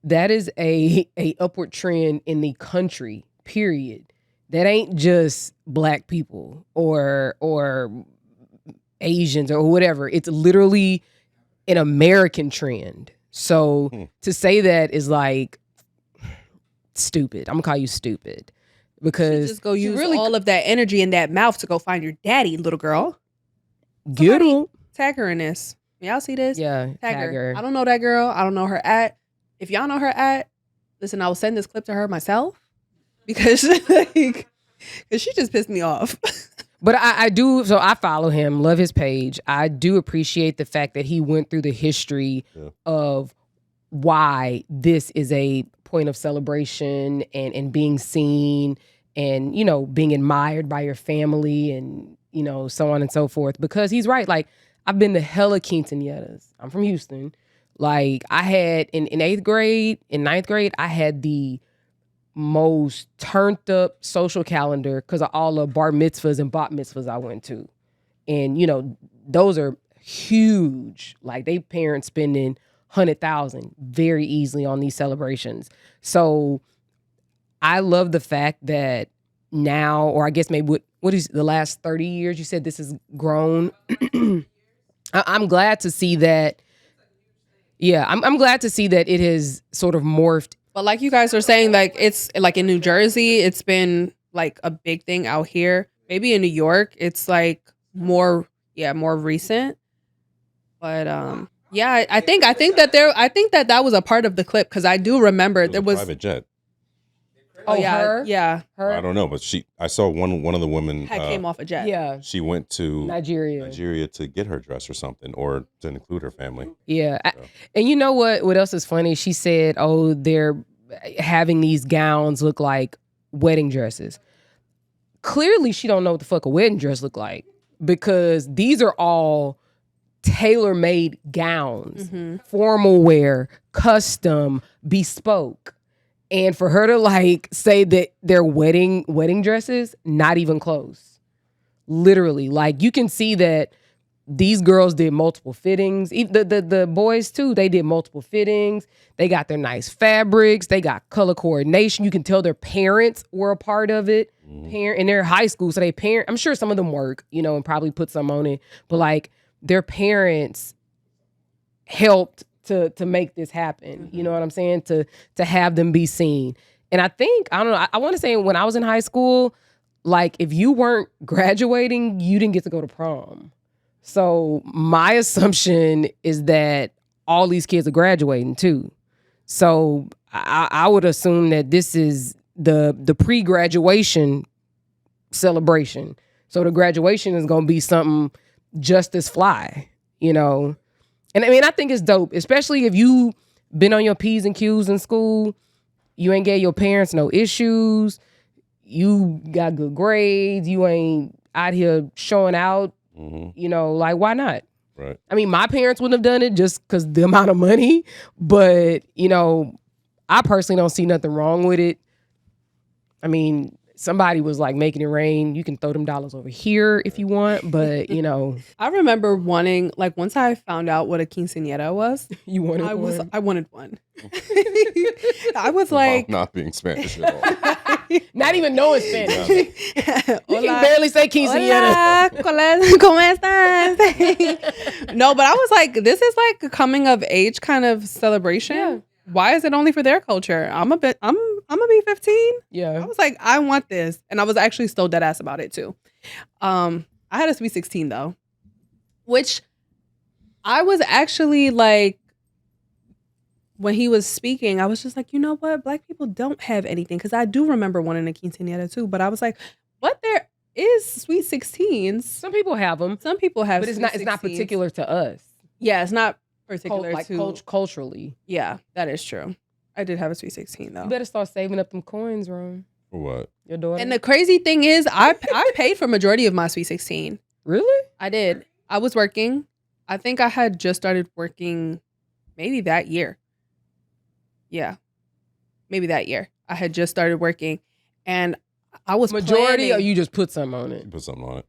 that is a upward trend in the country, period. That ain't just black people or Asians or whatever. It's literally an American trend. So to say that is like stupid. I'm gonna call you stupid, because just go use all of that energy in that mouth to go find your daddy, little girl. get Somebody him. Tag her in this. Y'all see this? Yeah, Tag her. I don't know that girl. I don't know her at. If y'all know her at, listen, I will send this clip to her myself, because cause she just pissed me off. But I do, so I follow him, love his page. I do appreciate the fact that he went through the history of why this is a point of celebration and being seen and, you know, being admired by your family and, you know, so on and so forth. Because he's right. Like, I've been to hella quinceañeras. I'm from Houston. Like, I had, in 8th grade, in 9th grade, I had the most turned up social calendar because of all the bar mitzvahs and bat mitzvahs I went to. And, you know, those are huge. Like, they parents spending 100,000 very easily on these celebrations. So I love the fact that now, or I guess maybe what is the last 30 years, you said this has grown. I'm glad to see that. Yeah, I'm glad to see that it has sort of morphed. But like you guys are saying, like it's like in New Jersey, it's been like a big thing out here. Maybe in New York, it's like more recent. But yeah, I think that was a part of the clip because I do remember there was private jet. Oh yeah, her. I don't know, but I saw one of the women Came off a jet. Yeah, she went to Nigeria to get her dress or something, or to include her family. Yeah, and you know what else is funny? She said, "Oh, they're having these gowns look like wedding dresses." Clearly, she don't know what the fuck a wedding dress look like because these are all tailor-made gowns, formal wear, custom, bespoke. And for her to like say that they're wedding dresses, not even close. Literally, like you can see that these girls did multiple fittings. The boys too, they did multiple fittings. They got their nice fabrics. They got color coordination. You can tell their parents were a part of it. And they're high school, so I'm sure some of them work, you know, and probably put some on it. But like their parents helped to make this happen. You know what I'm saying? To have them be seen. And I think, I don't know, I want to say when I was in high school, like if you weren't graduating, you didn't get to go to prom. So my assumption is that all these kids are graduating too. So I would assume that this is the pre-graduation celebration. So the graduation is going to be something just as fly, you know? And I mean, I think it's dope, especially if you been on your P's and Q's in school, you ain't gave your parents no issues, you got good grades, you ain't out here showing out, you know, like why not? Right. I mean, my parents wouldn't have done it just because the amount of money, but, you know, I personally don't see nothing wrong with it. I mean, somebody was like making it rain. You can throw them dollars over here if you want, but you know. I remember wanting, like once I found out what a quinceañera was, you wanted one? I wanted one. I was like, not being Spanish at all. Not even knowing Spanish. You can barely say quinceañera. Hola, ¿cómo estás? No, but I was like, this is like a coming of age kind of celebration. Yeah. Why is it only for their culture? I'm gonna be 15. Yeah. I was like, I want this. And I was actually still dead ass about it too. I had a sweet 16 though, which I was actually like, when he was speaking, I was just like, you know what? Black people don't have anything. Cause I do remember wanting a quinceañera too, but I was like, but there is sweet 16s. Some people have them. Some people have, but it's not particular to us. Yeah. It's not particular to culturally. Yeah, that is true. I did have a sweet 16 though. You better start saving up them coins, Ron. For what? Your daughter. And the crazy thing is, I paid for majority of my sweet 16. Really? I did. I was working. I think I had just started working maybe that year. Yeah. Maybe that year. I had just started working and I was majority planning, or you just put something on it? You put something on it.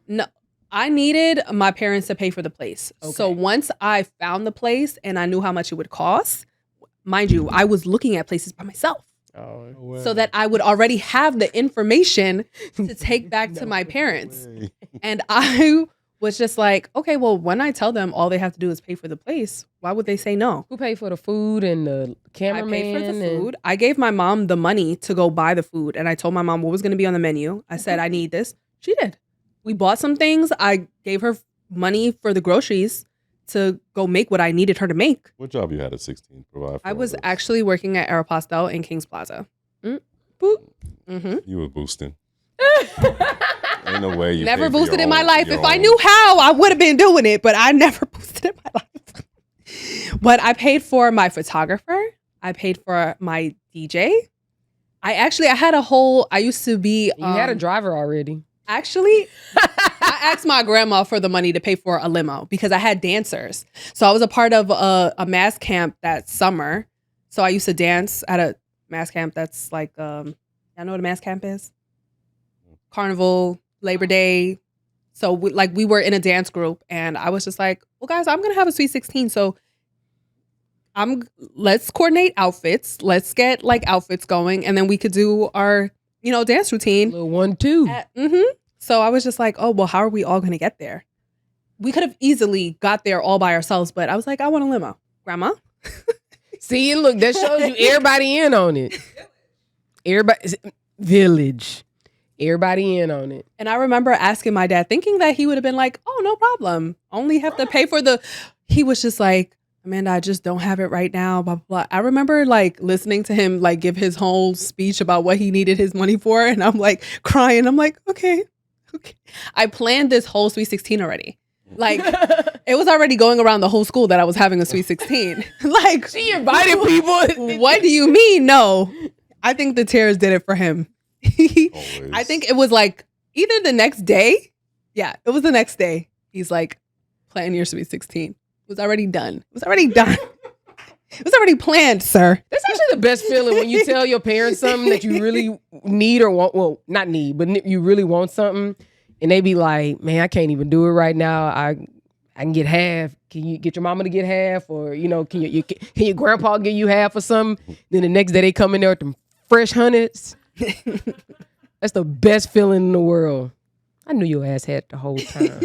No. I needed my parents to pay for the place. Okay. So once I found the place and I knew how much it would cost, mind you, I was looking at places by myself. Oh, so that I would already have the information to take back to my parents. And I was just like, okay, well, when I tell them all they have to do is pay for the place, why would they say no? Who paid for the food and the cameraman? I paid for the food. I gave my mom the money to go buy the food. And I told my mom what was going to be on the menu. I said, I need this. She did. We bought some things. I gave her money for the groceries to go make what I needed her to make. What job you had at 16? I was actually working at Aeropostale in Kings Plaza. You were boosting. Ain't no way you Never pay for boosted your in my own- life. your If I own- knew how, I would have been doing it, but I never boosted in my life. But I paid for my photographer. I paid for my DJ. I used to be. You had a driver already. Actually, I asked my grandma for the money to pay for a limo because I had dancers. So I was a part of a mass camp that summer. So I used to dance at a mass camp that's like, y'all know what a mass camp is? Carnival, Labor Day. So we were in a dance group, and I was just like, well, guys, I'm gonna have a sweet 16. So let's coordinate outfits. Let's get like outfits going, and then we could do our dance routine. Little 1-2. So I was just like, oh, well, how are we all going to get there? We could have easily got there all by ourselves, but I was like, I want a limo. Grandma? See, and look, that shows you everybody in on it. Everybody, village. Everybody in on it. And I remember asking my dad, thinking that he would have been like, oh, no problem. Only have to pay for he was just like, Amanda, I just don't have it right now, blah, blah, blah. I remember like listening to him like give his whole speech about what he needed his money for. And I'm like crying. I'm like, okay. I planned this whole Sweet 16 already. Like it was already going around the whole school that I was having a Sweet 16. Like She invited people. what do you mean? No, I think the tears did it for him. I think it was like either the next day. Yeah, it was the next day. He's like, plan your Sweet 16. It was already done. It was already done. It was already planned, sir. That's actually the best feeling when you tell your parents something that you really need or want. Well, not need, but you really want something. And they be like, man, I can't even do it right now. I can get half. Can you get your mama to get half? Or, can your grandpa give you half or something? Then the next day they come in there with them fresh hundreds. That's the best feeling in the world. I knew your ass had the whole time.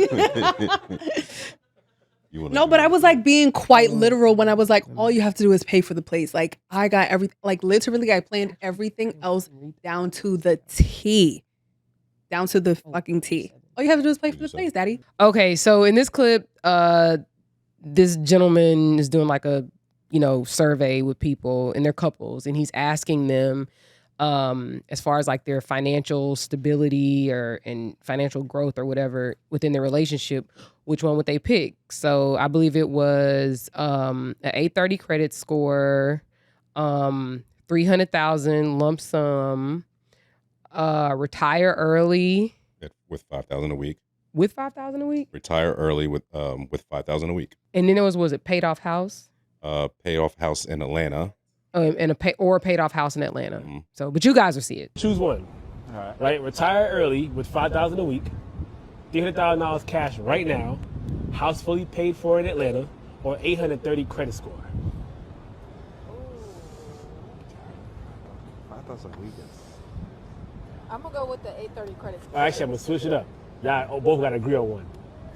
No, but I was like being quite literal when I was like, all you have to do is pay for the place. Like I got everything, like literally I planned everything else down to the T. Down to the fucking T. All you have to do is pay for the place, daddy. Okay, so in this clip, this gentleman is doing like a, survey with people and their couples, and he's asking them as far as like their financial stability and financial growth or whatever within their relationship, which one would they pick? So I believe it was an 830 credit score, 300,000 lump sum, retire early with $5,000 a week. With $5,000 a week? Retire early with $5,000 a week. And then there was it paid off house? Paid off house in Atlanta. And a paid off house in Atlanta. Mm-hmm. So, but you guys will see it. Choose one. All right. Retire early with $5,000 a week, $300,000 cash right now, house fully paid for in Atlanta, or 830 credit score. 5,000 a week. I'm gonna go with the 830 credit score. Actually, I'm gonna switch it up. Y'all both gotta agree on one.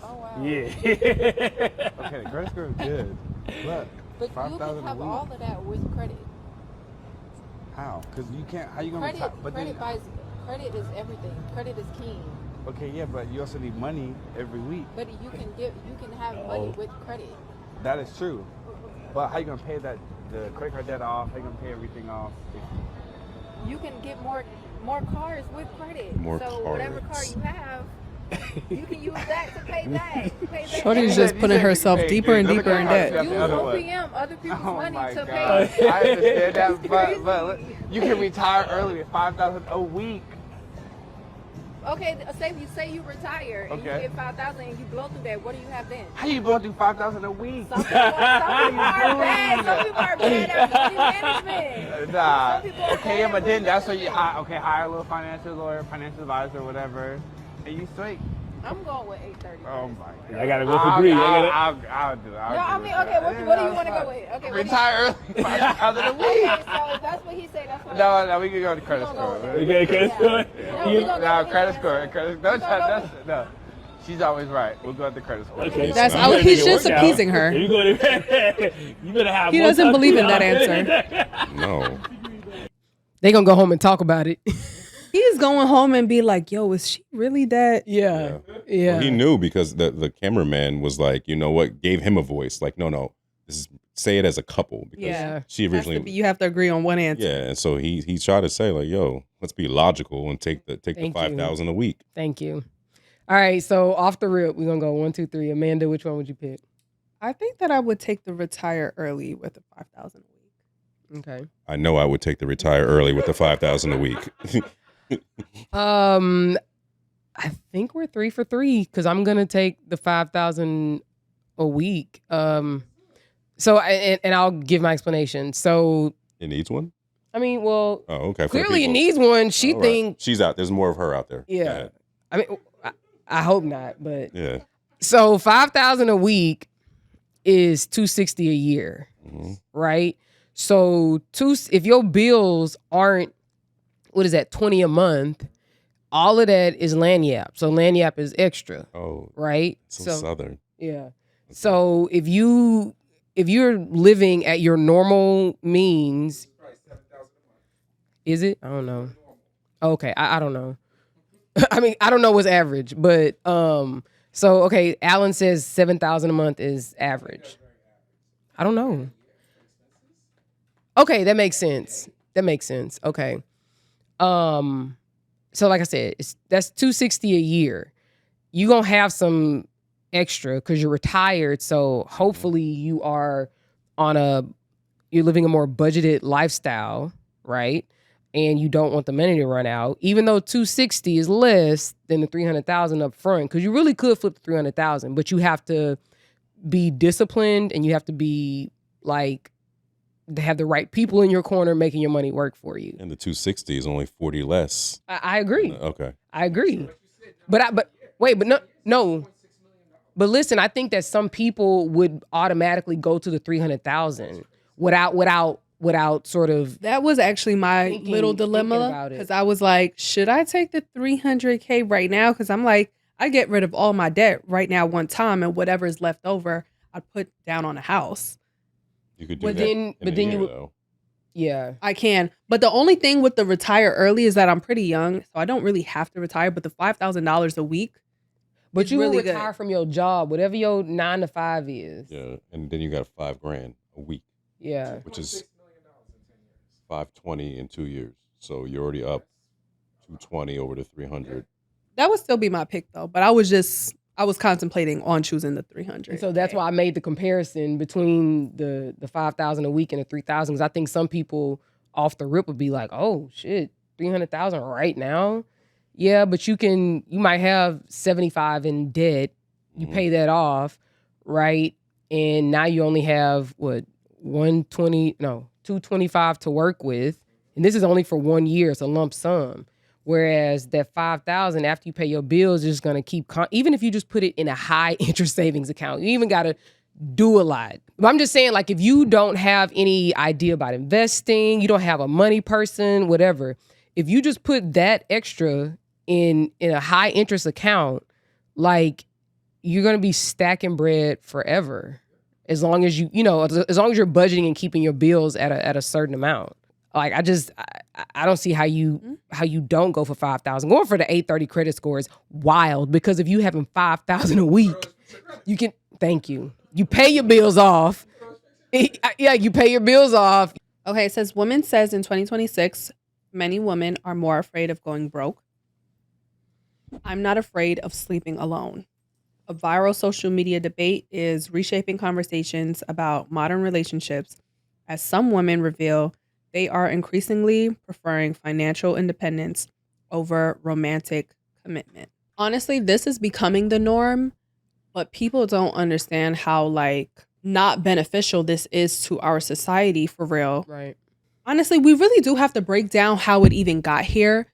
Oh wow. Yeah. Okay, the credit score is good. But you can have all of that with credit. How? Because you can't. How you gonna retire? Credit is everything. Credit is king. Okay, yeah, but you also need money every week. But you can have money with credit. That is true. But how you gonna pay the credit card debt off? How you gonna pay everything off? You can get more cars with credit. Whatever car you have, you can use that to pay that. Shorty's just putting herself deeper and deeper in debt. Use OPM, other people's money to pay. I understand that, but you can retire early with $5,000 a week. Okay, say you retire and you get 5,000 and you blow through that. What do you have then? How you blow through 5,000 a week? Some people are bad. Some people are bad at money management. Nah. Okay, but then that's what you hire a little financial lawyer, financial advisor, whatever, and you straight. I'm going with 830. Oh my God. I gotta go for green. I'll do it. What do you want to go with? Okay, retire early, 5,000 a week. Okay, so that's what he said. That's what No, we can go to credit score. We get a credit score? No, credit score. No. She's always right. We'll go with the credit score. Okay. He's just appeasing her. You better have. He doesn't believe in that answer. No. They gonna go home and talk about it. He's going home and be like, yo, is she really that? Yeah. Well, he knew because the cameraman was like, you know what, gave him a voice. Like, no, say it as a couple. Because she originally. You have to agree on one answer. Yeah, and so he tried to say like, yo, let's be logical and take the 5,000 a week. Thank you. All right, so off the rip, we're gonna go 1, 2, 3. Amanda, which one would you pick? I think that I would take the retire early with the 5,000 a week. Okay. I know I would take the retire early with the 5,000 a week. I think we're 3 for 3 because I'm gonna take the 5,000 a week. So I'll give my explanation. So It needs one? I mean, well, Oh, okay. For the clearly it people. needs one. She All right. thinks, She's out. There's more of her out there. Go yeah. ahead. I mean, I hope not, but Yeah. so 5,000 a week is $260 a year, right? So if your bills aren't, what is that, 20 a month? All of that is lanyap. So lanyap is extra. Oh, right? So Southern. Yeah. So if you're living at your normal means, is it? I don't know. Okay, I don't know. I mean, I don't know what's average, but so okay, Alan says 7,000 a month is average. I don't know. Okay, that makes sense. Okay. So like I said, that's $260 a year. You're gonna have some extra because you're retired. So hopefully you're living a more budgeted lifestyle, right? And you don't want the money to run out, even though 260 is less than the 300,000 up front, because you really could flip the 300,000, but you have to be disciplined and you have to be like, to have the right people in your corner making your money work for you. And the 260 is only 40 less. I agree. Okay. I agree. But no. But listen, I think that some people would automatically go to the 300,000 without sort of. That was actually my little thinking dilemma about it. because I was like, should I take the 300K right now? Because I'm like, I get rid of all my debt right now one time, and whatever is left over, I put down on a house. You could do that. Yeah, I can. But the only thing with the retire early is that I'm pretty young, so I don't really have to retire. But the $5,000 a week, but you really will retire from your job, whatever your 9 to 5 is. Yeah, and then you got $5,000 a week. Yeah, which is $520 in 2 years. So you're already up $220 over the 300. That would still be my pick though. But I was contemplating on choosing the 300. And so that's why I made the comparison between the 5,000 a week and the 3,000, because I think some people off the rip would be like, oh shit, 300,000 right now. Yeah, but you might have 75 in debt. You pay that off, right? And now you only have what, 225 to work with. And this is only for 1 year. It's a lump sum. Whereas that 5,000 after you pay your bills is going to keep, even if you just put it in a high interest savings account, you even got to do a lot. But I'm just saying, like, if you don't have any idea about investing, you don't have a money person, whatever, if you just put that extra in a high interest account, like, you're going to be stacking bread forever. As long as as long as you're budgeting and keeping your bills at a certain amount. Like, I don't see how you don't go for 5,000. Going for the 830 credit score is wild, because if you having 5,000 a week, you can, thank you. You pay your bills off. Yeah, you pay your bills off. Okay, it says women says in 2026, many women are more afraid of going broke. I'm not afraid of sleeping alone. A viral social media debate is reshaping conversations about modern relationships as some women reveal they are increasingly preferring financial independence over romantic commitment. Honestly, this is becoming the norm, but people don't understand how, like, not beneficial this is to our society for real. Right. Honestly, we really do have to break down how it even got here,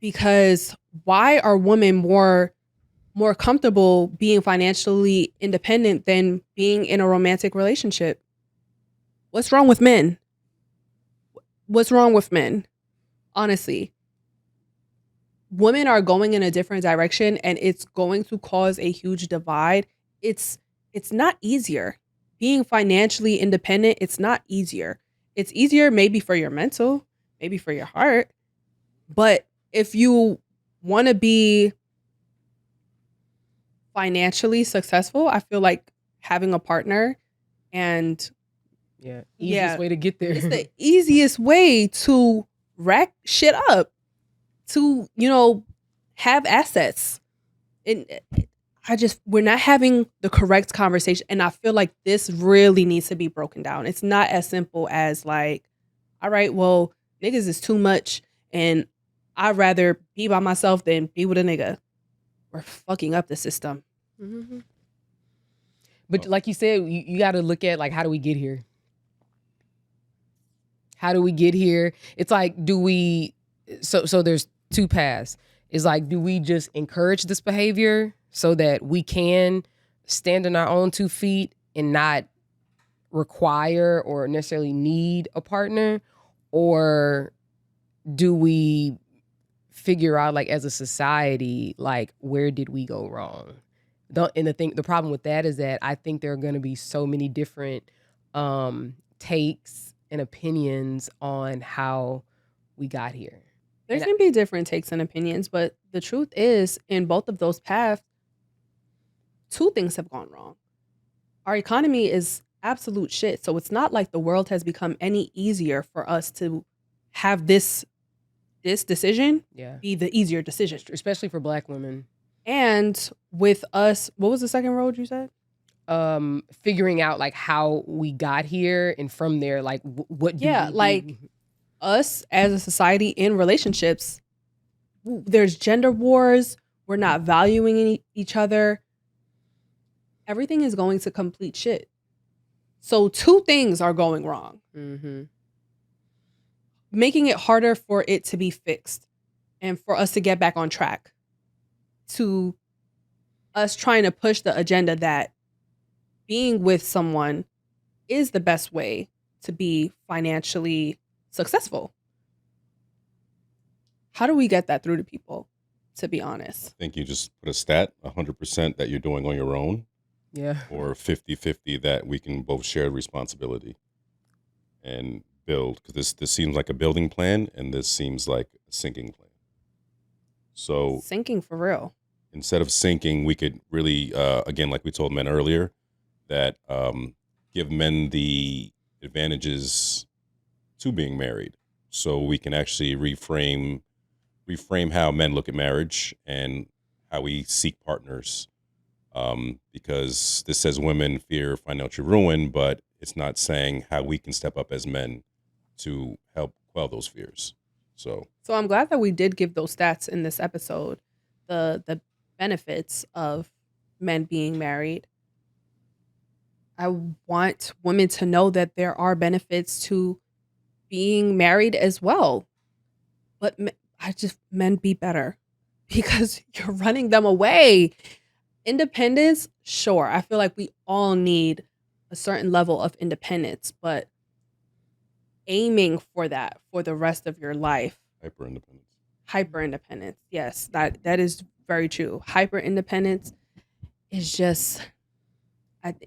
because why are women more comfortable being financially independent than being in a romantic relationship? What's wrong with men? What's wrong with men? Honestly, women are going in a different direction, and it's going to cause a huge divide. It's not easier. Being financially independent, it's not easier. It's easier maybe for your mental, maybe for your heart. But if you want to be financially successful, I feel like having a partner and easiest way to get there. It's the easiest way to rack shit up, to, have assets. we're not having the correct conversation. And I feel like this really needs to be broken down. It's not as simple as like, all right, well, niggas is too much and I'd rather be by myself than be with a nigga. We're fucking up the system. Mm-hmm. But like you said, you got to look at like, how do we get here? How do we get here? It's like, so there's two paths. It's like, do we just encourage this behavior so that we can stand on our own 2 feet and not require or necessarily need a partner? Or do we figure out, like, as a society, like, where did we go wrong? The problem with that is that I think there are going to be so many different takes and opinions on how we got here. There's going to be different takes and opinions, but the truth is, in both of those paths, 2 things have gone wrong. Our economy is absolute shit, so it's not like the world has become any easier for us to have this decision be the easier decision. Especially for Black women. And with us, what was the second road you said? Figuring out like how we got here, and from there, like what do we like us as a society in relationships, there's gender wars. We're not valuing each other. Everything is going to complete shit. So 2 things are going wrong. Mm-hmm. Making it harder for it to be fixed and for us to get back on track, to us trying to push the agenda that being with someone is the best way to be financially successful. How do we get that through to people, to be honest? I think you just put a stat, 100% that you're doing on your own. Yeah. Or 50-50 that we can both share responsibility and build. Because this seems like a building plan, and this seems like a sinking plan. So sinking for real. Instead of sinking, we could really, again, like we told men earlier, that give men the advantages to being married. So we can actually reframe how men look at marriage and how we seek partners. Because this says women fear financial ruin, but it's not saying how we can step up as men to help quell those fears. So I'm glad that we did give those stats in this episode, the benefits of men being married. I want women to know that there are benefits to being married as well. But men be better, because you're running them away. Independence, sure. I feel like we all need a certain level of independence, but aiming for that for the rest of your life. Hyper independence. Yes, that is very true. Hyper independence is just,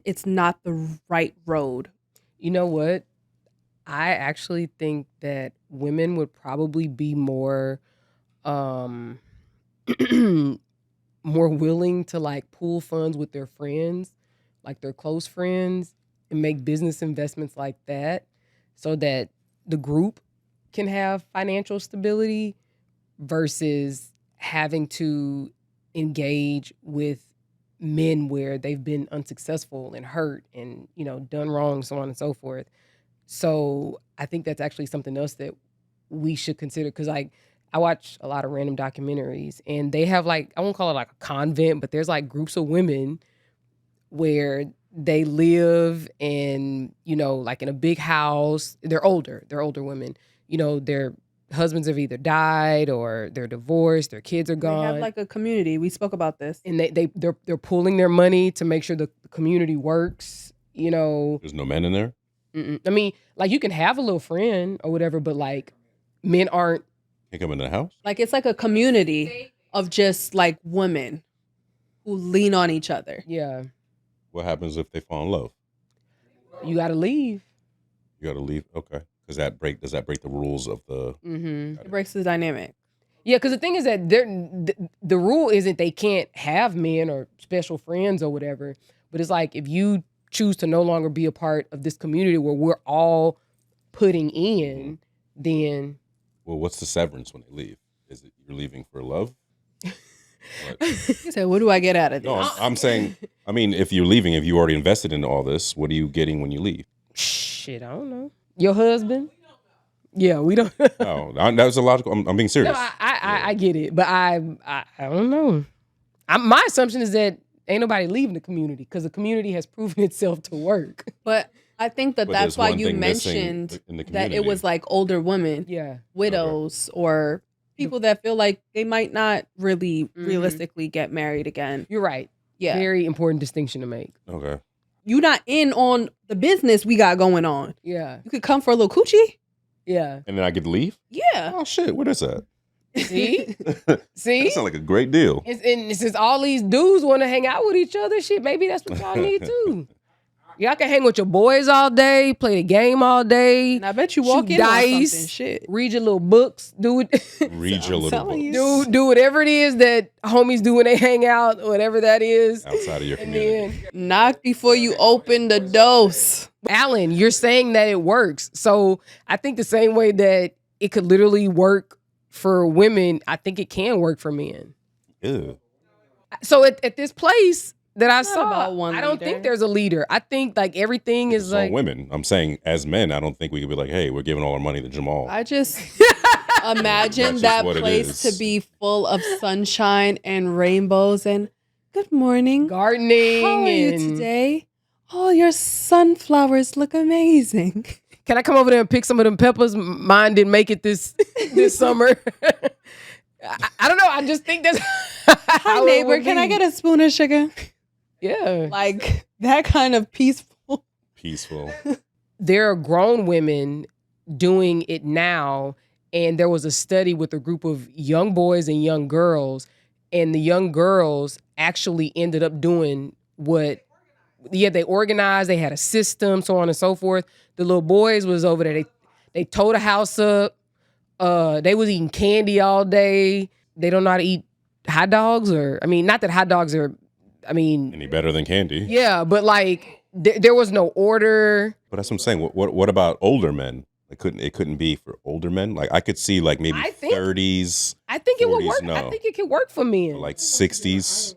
it's not the right road. You know what? I actually think that women would probably be more more willing to like pool funds with their friends, like their close friends, and make business investments like that, so that the group can have financial stability versus having to engage with men where they've been unsuccessful and hurt and, you know, done wrong, so on and so forth. So I think that's actually something else that we should consider, because like I watch a lot of random documentaries, and they have like, I won't call it like a convent, but there's like groups of women where they live in, you know, like in a big house. They're older women. You know, their husbands have either died or they're divorced, their kids are gone. They have like a community. We spoke about this. And they're pooling their money to make sure the community works, you know. There's no men in there? I mean, like you can have a little friend or whatever, but like men aren't. Can't come in the house? Like it's like a community of just like women who lean on each other. Yeah. What happens if they fall in love? You got to leave. You got to leave? Okay. Does that break the rules of the... It breaks the dynamic. Yeah, because the thing is that the rule isn't they can't have men or special friends or whatever, but it's like if you choose to no longer be a part of this community where we're all putting in, then... Well, what's the severance when they leave? Is it you're leaving for love? He said, "What do I get out of this?" No, I'm saying, I mean, if you're leaving, if you already invested in all this, what are you getting when you leave? Shit, I don't know. Your husband? Yeah, we don't. No, that was a logical. I'm being serious. No, I get it, but I don't know. My assumption is that ain't nobody leaving the community because the community has proven itself to work. But I think But that's there's why one you thing missing mentioned in the that it community. was like older women, Yeah, widows, or people that feel like they might not really realistically get married again. you're right. Yeah. Very important distinction to make. Okay. You not in on the business we got going on. Yeah, You could come for a little coochie. yeah. And then I get to leave? Yeah. Oh, shit. What is that? See, That sounds like a great deal. and since all these dudes want to hang out with each other, shit, maybe that's what y'all need too. Y'all can hang with your boys all day, play the game all day. And I bet you walk shoot in on dice, something. Shit. read your little books, do it. Read your little telling book you. do whatever it is that homies do when they hang out, whatever that is. outside of your And community. then, Knock before you open the dose. Alan, you're saying that it works. So I think the same way that it could literally work for women, I think it can work for men. Ew. So at this place that I Not saw, about one I don't leader. think there's a leader. I think like everything is It's all like women. I'm saying, as men, I don't think we could be like, hey, we're giving all our money to Jamal. I just imagine That's just that what it place is. to be full of sunshine and rainbows and good morning. gardening. How are you and- today? Oh, your sunflowers look amazing. Can I come over there and pick some of them peppers? Mine didn't make it this summer. I don't know. I just think that's Hi, neighbor. Can I get a spoon of sugar? Yeah. Like that kind of peaceful. Peaceful. There are grown women doing it now, and there was a study with a group of young boys and young girls, and the young girls actually ended up doing they organized, they had a system, so on and so forth. The little boys was over there, they tore the house up, they was eating candy all day. They don't know how to eat hot dogs, or, I mean, not that hot dogs are, I mean, Any better than candy? yeah, but like, there was no order. But that's what I'm saying. What about older men? It couldn't be for older men. Like I could see like maybe I think- 30s, I think it would 40s, work. I no. think it could work for men. like 60s.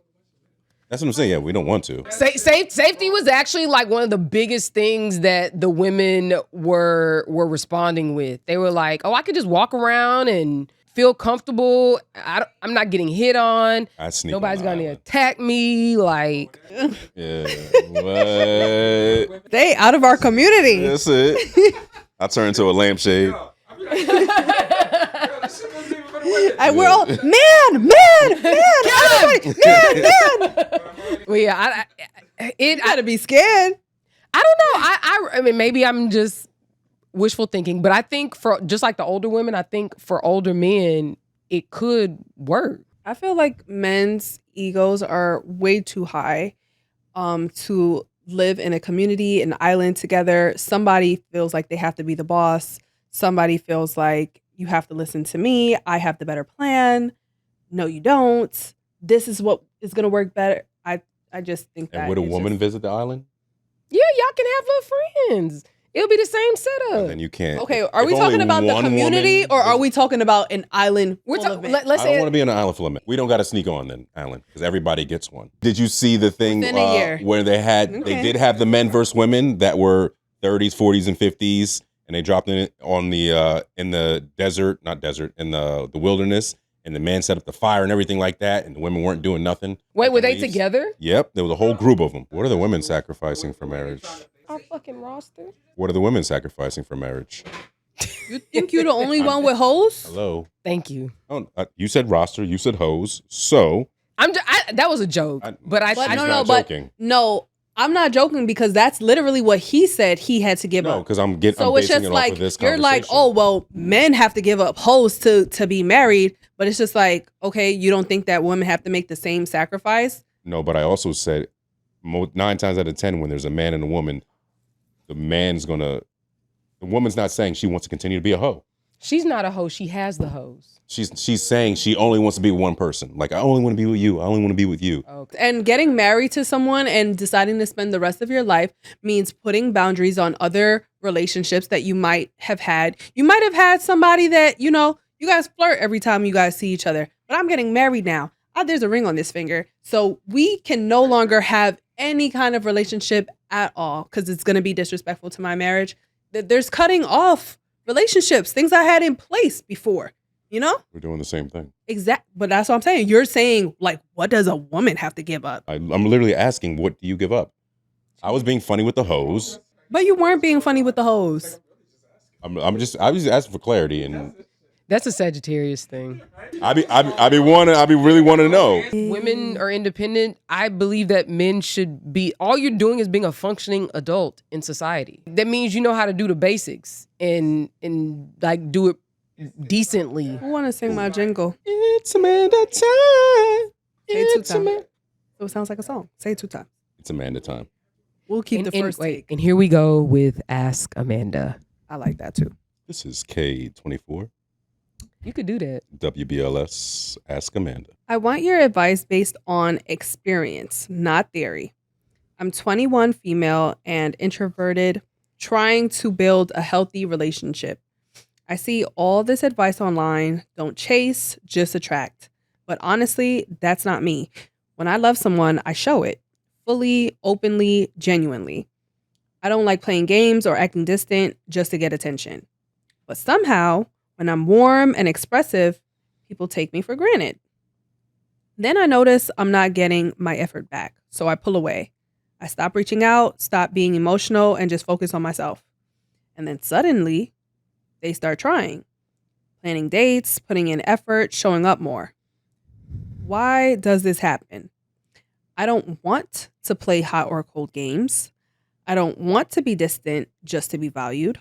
That's what I'm saying. Yeah, we don't want to. Safety was actually like one of the biggest things that the women were responding with. They were like, "Oh, I could just walk around and feel comfortable. I'm not getting hit on. I sneak. Nobody's on the gonna island. attack me." Like, Yeah. What? They out of our community. That's it. I turn into a lampshade. And we're all man, everybody, man. well, yeah, You gotta be scared. I don't know. I mean, maybe I'm just wishful thinking, but I think for just like the older women, I think for older men, it could work. I feel like men's egos are way too high to live in a community, an island together. Somebody feels like they have to be the boss. Somebody feels like you have to listen to me. I have the better plan. No, you don't. This is what is going to work better. I just think that. And would a it's woman just- visit the island? Yeah, y'all can have little friends. It'll be the same setup. And then you can't. Okay, are If we only talking about the one community woman or are visit- we talking about an island? We're full of talking. men? Let's I don't say want to be on an island full of men. We don't got to sneak on then, Alan, because everybody gets one. Did you see the thing Within a year. where they Okay. did have the men versus women that were 30s, 40s, and 50s, and they dropped in the desert, not desert, in the wilderness, and the man set up the fire and everything like that, and the women weren't doing nothing. Wait, were Like the they leaves. together? Yep, there was a whole group of them. What are the women sacrificing for marriage? Our fucking roster. What are the women sacrificing for marriage? You think you're the only one with hoes? Hello. Thank you. Oh, you said roster. You said hose. So That was a joke, but He's I not but joking. no, I'm not joking because that's literally what he said he had to give No, up. because I'm So basing it's just it off like of this you're like, conversation. oh well, men have to give up hoes to be married, but it's just like, okay, you don't think that women have to make the same sacrifice? No, but I also said 9 times out of 10, when there's a man and a woman, the woman's not saying she wants to continue to be a hoe. she's not a hoe. She has the hoes. She's saying she only wants to be with one person. Like, I only want to be with you. I only want to be with you. Okay. And getting married to someone and deciding to spend the rest of your life means putting boundaries on other relationships that you might have had. You might have had somebody that, you guys flirt every time you guys see each other. But I'm getting married now. there's a ring on this finger. So we can no longer have any kind of relationship at all because it's going to be disrespectful to my marriage. There's cutting off relationships, things I had in place before, you know? We're doing the same thing. Exactly. But that's what I'm saying. You're saying, like, what does a woman have to give up? I'm literally asking, what do you give up? I was being funny with the hoes. But you weren't being funny with the hoes. I was just asking for clarity, and That's a Sagittarius thing. I be really wanting to know. Women are independent. I believe that men should be, all you're doing is being a functioning adult in society. That means you know how to do the basics and like do it decently. Who want to sing my jingle? It's Amanda time. Say it 2 It's times. Amanda. So it sounds like a song. Say it 2 times. It's Amanda time. We'll keep the first take. And here we go with Ask Amanda. I like that too. This is K24. You could do that. WBLS Ask Amanda. I want your advice based on experience, not theory. I'm 21, female, and introverted, trying to build a healthy relationship. I see all this advice online. Don't chase, just attract. But honestly, that's not me. When I love someone, I show it. Fully, openly, genuinely. I don't like playing games or acting distant just to get attention. But somehow, when I'm warm and expressive, people take me for granted. Then I notice I'm not getting my effort back, so I pull away. I stop reaching out, stop being emotional, and just focus on myself. And then suddenly, they start trying. Planning dates, putting in effort, showing up more. Why does this happen? I don't want to play hot or cold games. I don't want to be distant just to be valued.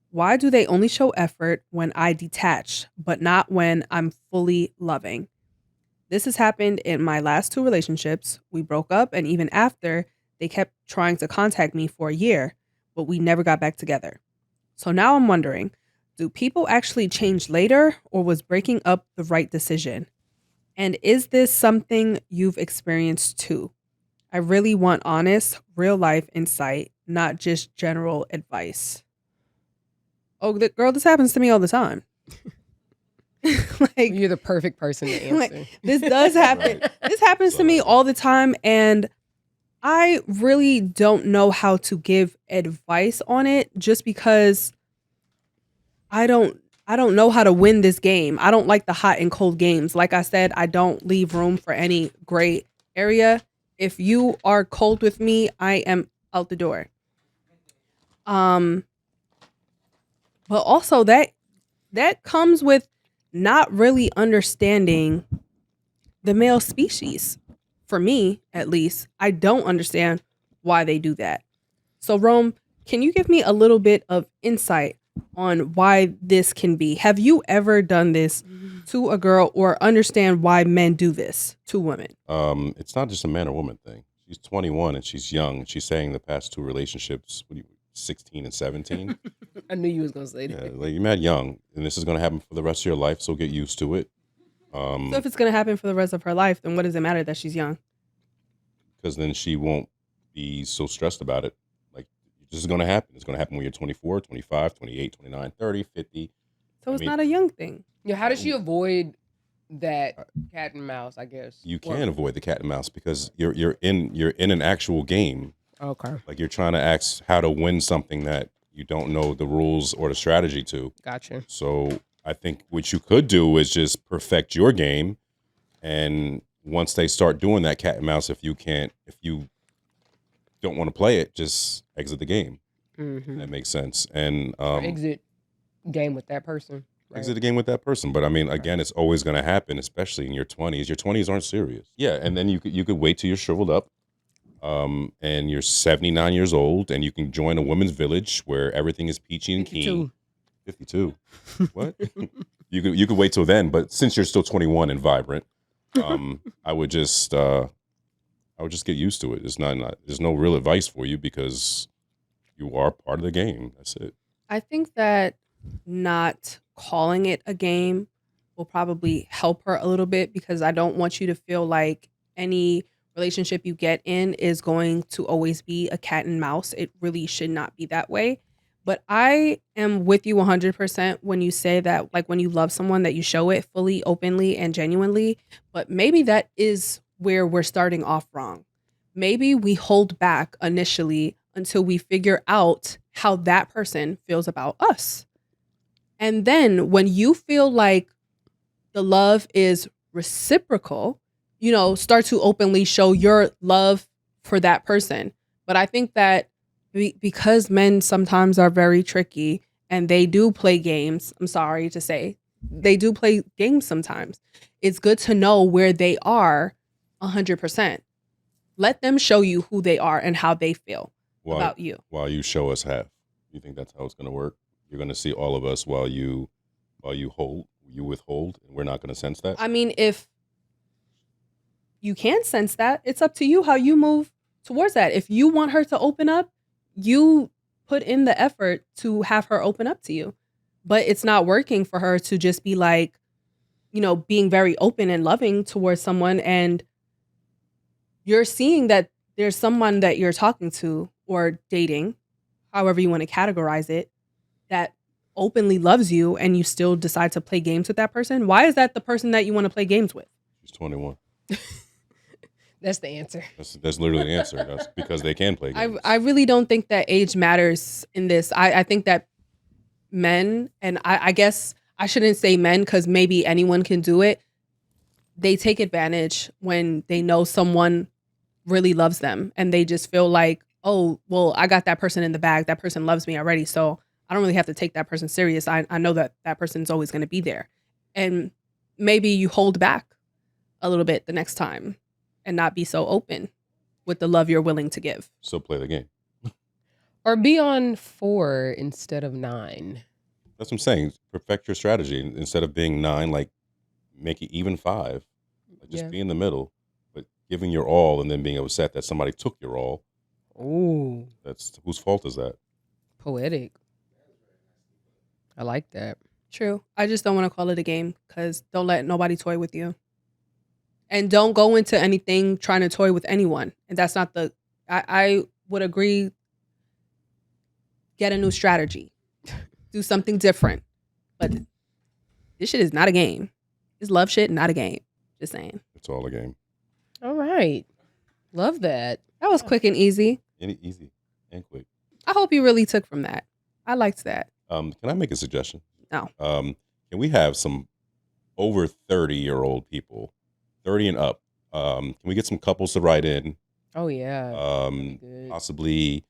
Why do they only show effort when I detach, but not when I'm fully loving? This has happened in my last 2 relationships. We broke up, and even after, they kept trying to contact me for a year, but we never got back together. So now I'm wondering, do people actually change later, or was breaking up the right decision? And is this something you've experienced too? I really want honest, real life insight, not just general advice. Oh, girl, this happens to me all the time. Like, you're the perfect person to answer. Like, this does happen. This happens to me all the time, and I really don't know how to give advice on it just because I don't know how to win this game. I don't like the hot and cold games. Like I said, I don't leave room for any gray area. If you are cold with me, I am out the door. But also that comes with not really understanding the male species. For me, at least, I don't understand why they do that. So, Rome, can you give me a little bit of insight on why this can be? Have you ever done this to a girl, or understand why men do this to women? It's not just a man or woman thing. She's 21 and she's young. She's saying the past 2 relationships, 16 and 17. I knew you was gonna say that. Yeah, like, you're mad young, and this is gonna happen for the rest of your life. So get used to it. So if it's gonna happen for the rest of her life, then what does it matter that she's young? Because then she won't be so stressed about it. Like, this is gonna happen. It's gonna happen when you're 24, 25, 28, 29, 30, 50. So it's not a young thing. Yeah, how does she avoid that cat and mouse, I guess? You can avoid the cat and mouse because you're in an actual game. Okay. Like, you're trying to ask how to win something that you don't know the rules or the strategy to. Gotcha. So I think what you could do is just perfect your game, and once they start doing that cat and mouse, if you don't want to play it, just exit the game. Mm-hmm. That makes sense. And exit game with that person. Right? Exit the game with that person. But I mean, again, it's always going to happen, especially in your 20s. Your 20s aren't serious. Yeah, and then you could wait till you're shriveled up, and you're 79 years old, and you can join a women's village where everything is peachy and keen. 52. What? You could wait till then, but since you're still 21 and vibrant, I would just get used to it. It's not there's no real advice for you because you are part of the game. That's it. I think that not calling it a game will probably help her a little bit, because I don't want you to feel like any relationship you get in is going to always be a cat and mouse. It really should not be that way. But I am with you 100% when you say that, like, when you love someone, that you show it fully, openly, and genuinely. But maybe that is where we're starting off wrong. Maybe we hold back initially until we figure out how that person feels about us. And then when you feel like the love is reciprocal, start to openly show your love for that person. But I think that because men sometimes are very tricky and they do play games, I'm sorry to say, they do play games sometimes. It's good to know where they are 100%. Let them show you who they are and how they feel about you. While you show us half. You think that's how it's going to work? You're going to see all of us while you withhold, and we're not going to sense that? I mean, if you can sense that, it's up to you how you move towards that. If you want her to open up, you put in the effort to have her open up to you. But it's not working for her to just be like, being very open and loving towards someone, and you're seeing that there's someone that you're talking to or dating, however you want to categorize it, that openly loves you, and you still decide to play games with that person. Why is that the person that you want to play games with? She's 21. That's the answer. That's literally the answer. That's because they can play games. I really don't think that age matters in this. I think that men, and I guess I shouldn't say men because maybe anyone can do it, they take advantage when they know someone really loves them and they just feel like, oh, well, I got that person in the bag. That person loves me already. So I don't really have to take that person serious. I know that that person's always going to be there. And maybe you hold back a little bit the next time and not be so open with the love you're willing to give. So play the game. Or be on 4 instead of 9. That's what I'm saying. Perfect your strategy. Instead of being 9, like, make it even 5. Like, just be in the middle, but giving your all and then being upset that somebody took your all. Ooh. That's whose fault is that? Poetic. I like that. True. I just don't want to call it a game because don't let nobody toy with you. And don't go into anything trying to toy with anyone. And that's not I would agree, get a new strategy. Do something different. But this shit is not a game. This love shit, not a game. Just saying. It's all a game. All right. Love that. That was quick and easy. Easy and quick. I hope you really took from that. I liked that. Can I make a suggestion? No. Can we have some over 30-year-old people, 30 and up? Can we get some couples to write in? Oh, yeah. Possibly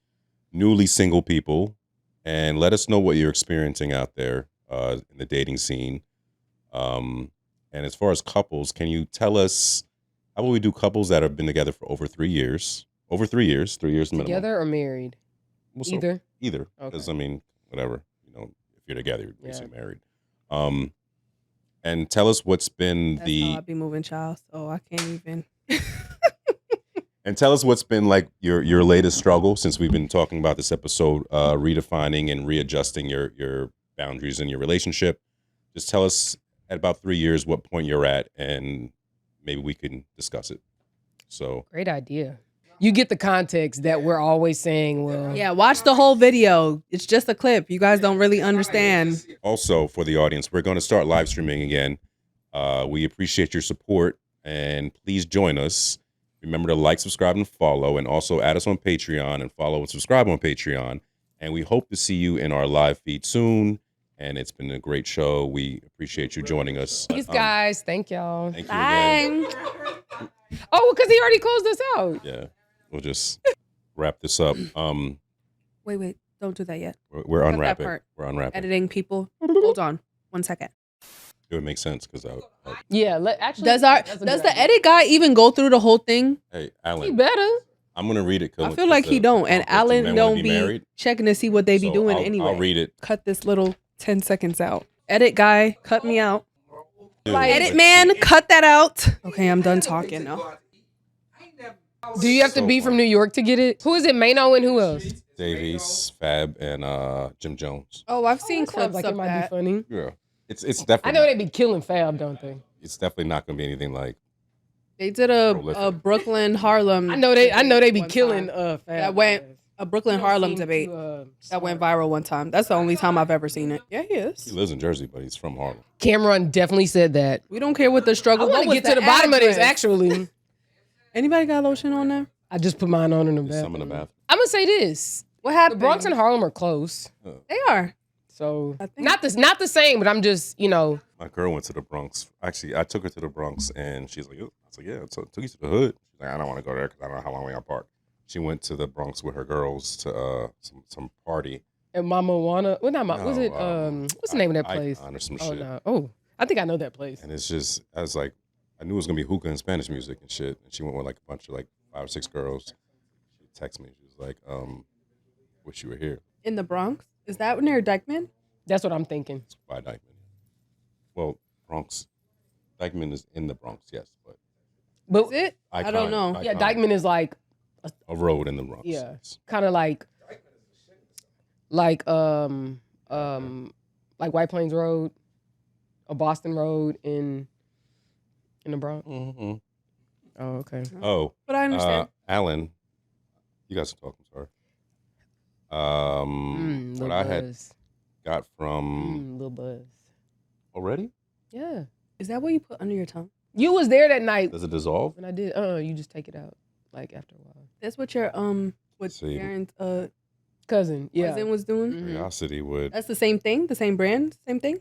newly single people, and let us know what you're experiencing out there in the dating scene. And as far as couples, can you tell us, how about we do couples that have been together for over 3 years? Over 3 years, 3 years minimum. Together or married? Well, so Either? Either. Because, I mean, whatever. If you're together, you're basically married. And tell us what's been That's how I be moving, child. So I can't even. And tell us what's been like your latest struggle, since we've been talking about this episode, redefining and readjusting your boundaries in your relationship. Just tell us at about 3 years what point you're at, and maybe we can discuss it. So great idea. You get the context that we're always saying, well. Yeah, watch the whole video. It's just a clip. You guys don't really understand. Also, for the audience, we're going to start live streaming again. We appreciate your support, and please join us. Remember to like, subscribe, and follow, and also add us on Patreon and follow and subscribe on Patreon. And we hope to see you in our live feed soon. And it's been a great show. We appreciate you joining us. Thanks, guys. Thank y'all. Thank you again. Bye. Oh, because he already closed us out. Yeah. We'll just wrap this up. Wait. Don't do that yet. We're Cut that unwrapping. part. We're unwrapping. Editing people. Hold on. 1 second. It would make sense because Yeah, actually. Does the edit guy even go through the whole thing? Hey, Alan. He better. I'm gonna read it. I feel like he don't. And Alan don't be checking to see what they be doing anyway. I'll read it. Cut this little 10 seconds out. Edit guy, cut me out. Dude, Edit man, cut that out. Okay, I'm done talking now. Do you have to be from New York to get it? Who is it? Mano and who else? Davies, Fab, and Jim Jones. Oh, I've seen clips like of it might that. be funny. Yeah, it's definitely. I know they be killing Fab, don't they? It's definitely not gonna be anything like. They did a Brooklyn Harlem. I know they be killing Fab. That went a Brooklyn Harlem debate that went viral one time. That's the only time I've ever seen it. Yeah, he is. He lives in Jersey, but he's from Harlem. Cameron definitely said that. We don't care what the struggle. I want to get to the bottom of this. Actually, anybody got lotion on there? I just put mine on in the bathroom. Some in the bathroom. I'm gonna say this: what happened? The Bronx and Harlem are close. They are. So not the same, but I'm just My girl went to the Bronx. Actually, I took her to the Bronx, and she's like, I was like, yeah, so I took you to the hood. She's like, I don't want to go there because I don't know how long we got park. She went to the Bronx with her girls to some party. And Mama Wanna, well, not was it? What's the name of that place? Or some oh shit. no! Oh, I think I know that place. And it's just, I was like, I knew it was gonna be hookah and Spanish music and shit. And she went with like a bunch of like 5 or 6 girls. She texted me. She was like, wish you were here. In the Bronx? Is that near Dykeman? That's what I'm thinking. It's by Dykeman. Well, Bronx. Dykeman is in the Bronx, yes, but is it? I don't know. Yeah, Dykeman is like a road in the Bronx. Yeah, kind of like White Plains Road, a Boston Road in the Bronx. Mm-hmm. Oh, okay. Oh, but I understand. Alan, you guys can talk. I'm sorry. What I had got from Lil Buzz already. Yeah. Is that what you put under your tongue? You was there that night. Does it dissolve? When I did, you just take it out like after a while. That's what your Darren's cousin was doing. Curiosity would. That's the same thing, the same brand, same thing.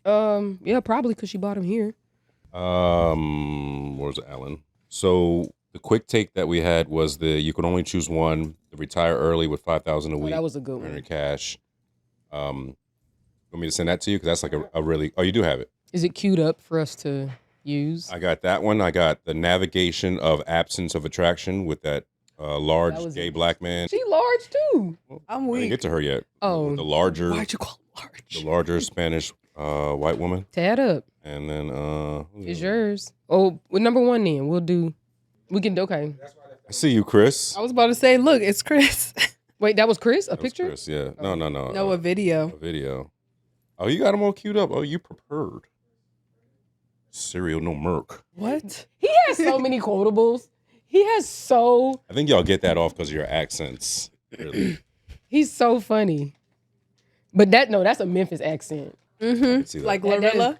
Yeah, probably because she bought him here. Where's Alan? So the quick take that we had was you could only choose one. The retire early with $5,000 a week. That was a good one. In cash. Want me to send that to you? Because that's like a really. Oh, you do have it. Is it queued up for us to use? I got that one. I got the navigation of absence of attraction with that large gay black man. She large too. Well, I'm weak. I didn't get to her yet. Oh, the larger. Why'd you call it large? The larger Spanish white woman. Tad up. And then it's yours. Oh, with number 1 then we can okay. I see you, Chris. I was about to say, look, it's Chris. Wait, that was Chris? That picture? Was Chris, yeah. No. No, a video. A video. Oh, you got them all queued up. Oh, you prepared. Cereal, no Merc. What? He has so many quotables. He has so. I think y'all get that off because of your accents. Really. He's so funny. But that's a Memphis accent. Mm-hmm. Like Glorilla?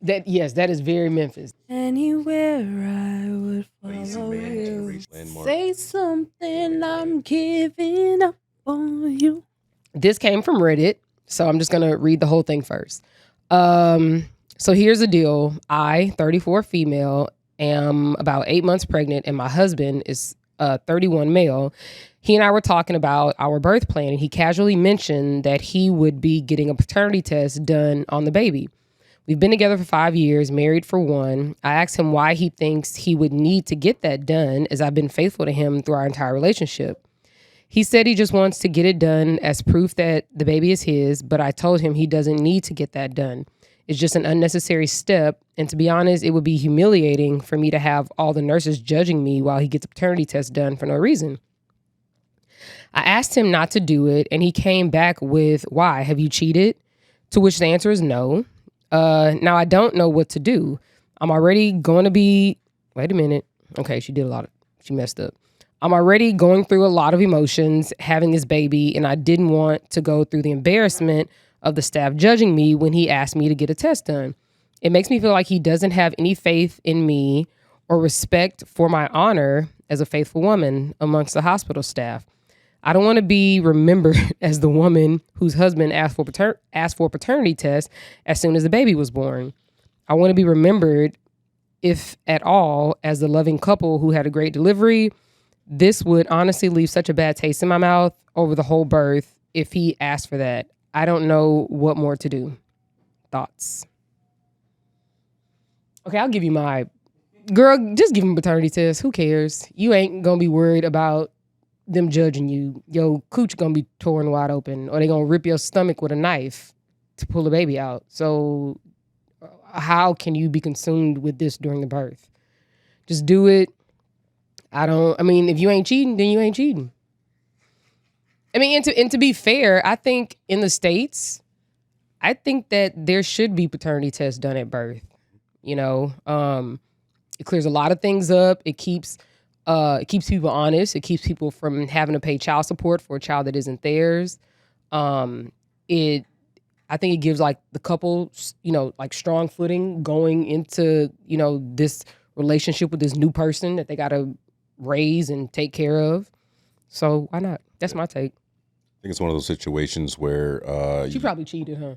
That is very Memphis. Anywhere I would follow you. Say something, I'm giving up on you. This came from Reddit, so I'm just going to read the whole thing first. So here's the deal. I, 34 female, am about 8 months pregnant, and my husband is 31 male. He and I were talking about our birth plan, and he casually mentioned that he would be getting a paternity test done on the baby. We've been together for 5 years, married for 1. I asked him why he thinks he would need to get that done, as I've been faithful to him through our entire relationship. He said he just wants to get it done as proof that the baby is his, but I told him he doesn't need to get that done. It's just an unnecessary step, and to be honest, it would be humiliating for me to have all the nurses judging me while he gets a paternity test done for no reason. I asked him not to do it, and he came back with, "Why? Have you cheated?" To which the answer is no. Now I don't know what to do. I'm already going to be, wait a minute. Okay, she messed up. I'm already going through a lot of emotions having this baby, and I didn't want to go through the embarrassment of the staff judging me when he asked me to get a test done. It makes me feel like he doesn't have any faith in me or respect for my honor as a faithful woman amongst the hospital staff. I don't want to be remembered as the woman whose husband asked for a paternity test as soon as the baby was born. I want to be remembered, if at all, as the loving couple who had a great delivery. This would honestly leave such a bad taste in my mouth over the whole birth if he asked for that. I don't know what more to do. Thoughts? Okay, I'll give you my... Girl, just give him a paternity test. Who cares? You ain't going to be worried about them judging you. Your cooch gonna be torn wide open, or they gonna rip your stomach with a knife to pull the baby out. So how can you be consumed with this during the birth? Just do it. If you ain't cheating, then you ain't cheating. I mean, and to be fair, I think in the States, I think that there should be paternity tests done at birth. It clears a lot of things up. It keeps It keeps people honest. It keeps people from having to pay child support for a child that isn't theirs. I think it gives like the couple, like strong footing going into, this relationship with this new person that they got to raise and take care of. So why not? That's my take. I think it's one of those situations where She probably cheated, huh?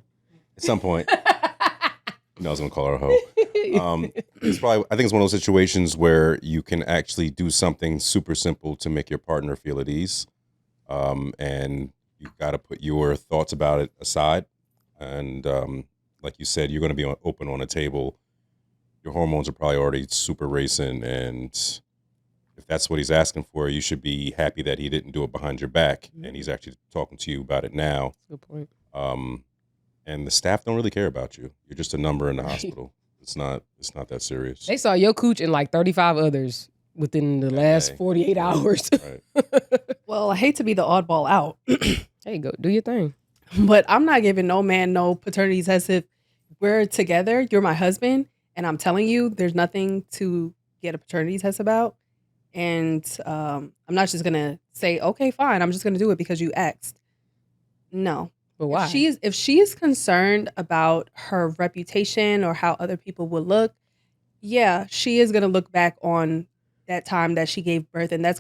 At some point. I was gonna call her a hoe. I think it's one of those situations where you can actually do something super simple to make your partner feel at ease, and you've got to put your thoughts about it aside. And like you said, you're going to be open on a table. Your hormones are probably already super racing, and if that's what he's asking for, you should be happy that he didn't do it behind your back, and he's actually talking to you about it now. Good point. And the staff don't really care about you. You're just a number in the hospital. It's not that serious. They saw your cooch and like 35 others within the last 48 hours. Right. Well, I hate to be the oddball out. Hey, go do your thing. But I'm not giving no man no paternity test if we're together, you're my husband, and I'm telling you there's nothing to get a paternity test about. And I'm not just going to say, okay, fine, I'm just going to do it because you asked. No. But why? If she is concerned about her reputation or how other people will look, yeah, she is going to look back on that time that she gave birth, and that's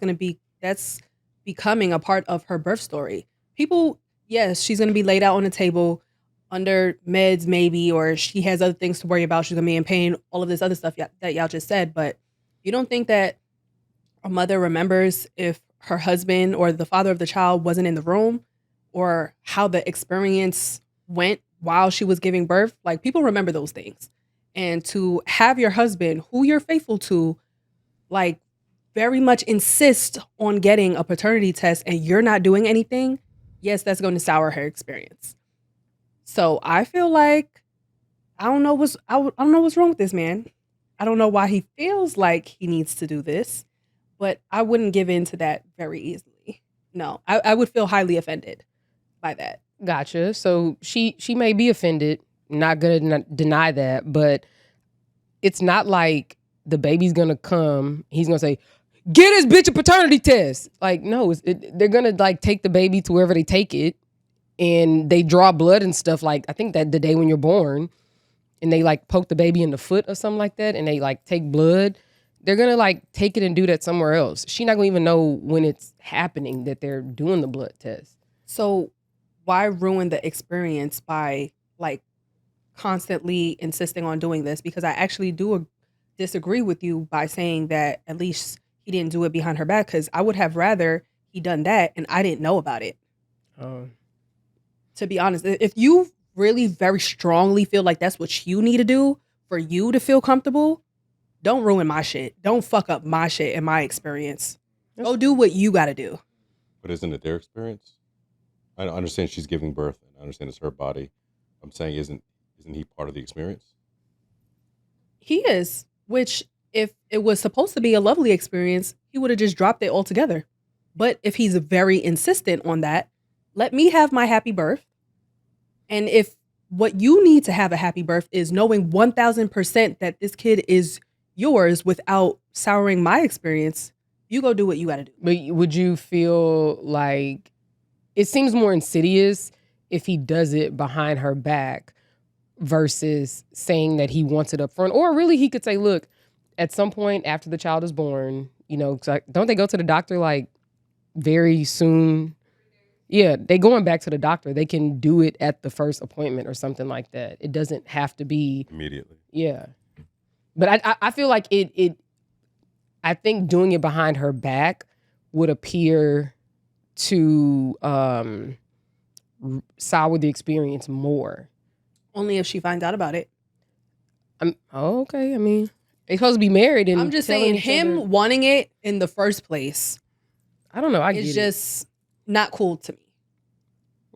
becoming a part of her birth story. People, yes, she's going to be laid out on a table under meds maybe, or she has other things to worry about. She's going to be in pain, all of this other stuff that y'all just said. But you don't think that a mother remembers if her husband or the father of the child wasn't in the room, or how the experience went while she was giving birth? Like, people remember those things. And to have your husband, who you're faithful to, like, very much insist on getting a paternity test and you're not doing anything, yes, that's going to sour her experience. So I feel like I don't know what's wrong with this man. I don't know why he feels like he needs to do this, but I wouldn't give in to that very easily. No, I would feel highly offended by that. Gotcha. So she may be offended. Not gonna deny that, but it's not like the baby's gonna come. He's gonna say, "Get his bitch a paternity test." Like, no, they're gonna like take the baby to wherever they take it, and they draw blood and stuff. Like, I think that the day when you're born, and they like poke the baby in the foot or something like that, and they like take blood. They're gonna like take it and do that somewhere else. She's not gonna even know when it's happening that they're doing the blood test. So why ruin the experience by like constantly insisting on doing this? Because I actually do disagree with you by saying that at least he didn't do it behind her back, because I would have rather he done that and I didn't know about it. To be honest, if you really very strongly feel like that's what you need to do for you to feel comfortable, don't ruin my shit. Don't fuck up my shit and my experience. Go do what you got to do. But isn't it their experience? I understand she's giving birth, and I understand it's her body. I'm saying, isn't he part of the experience? He is, which if it was supposed to be a lovely experience, he would have just dropped it altogether. But if he's very insistent on that, let me have my happy birth. And if what you need to have a happy birth is knowing 1000% that this kid is yours without souring my experience, you go do what you got to do. But would you feel like it seems more insidious if he does it behind her back versus saying that he wants it up front? Or really he could say, look, at some point after the child is born, don't they go to the doctor like very soon? Yeah, they going back to the doctor. They can do it at the first appointment or something like that. It doesn't have to be immediately. Yeah. But I feel like I think doing it behind her back would appear to sour the experience more. Only if she finds out about it. Okay. I mean, they're supposed to be married. And I'm just saying, him wanting it in the first place, I don't know. It's just not cool to me.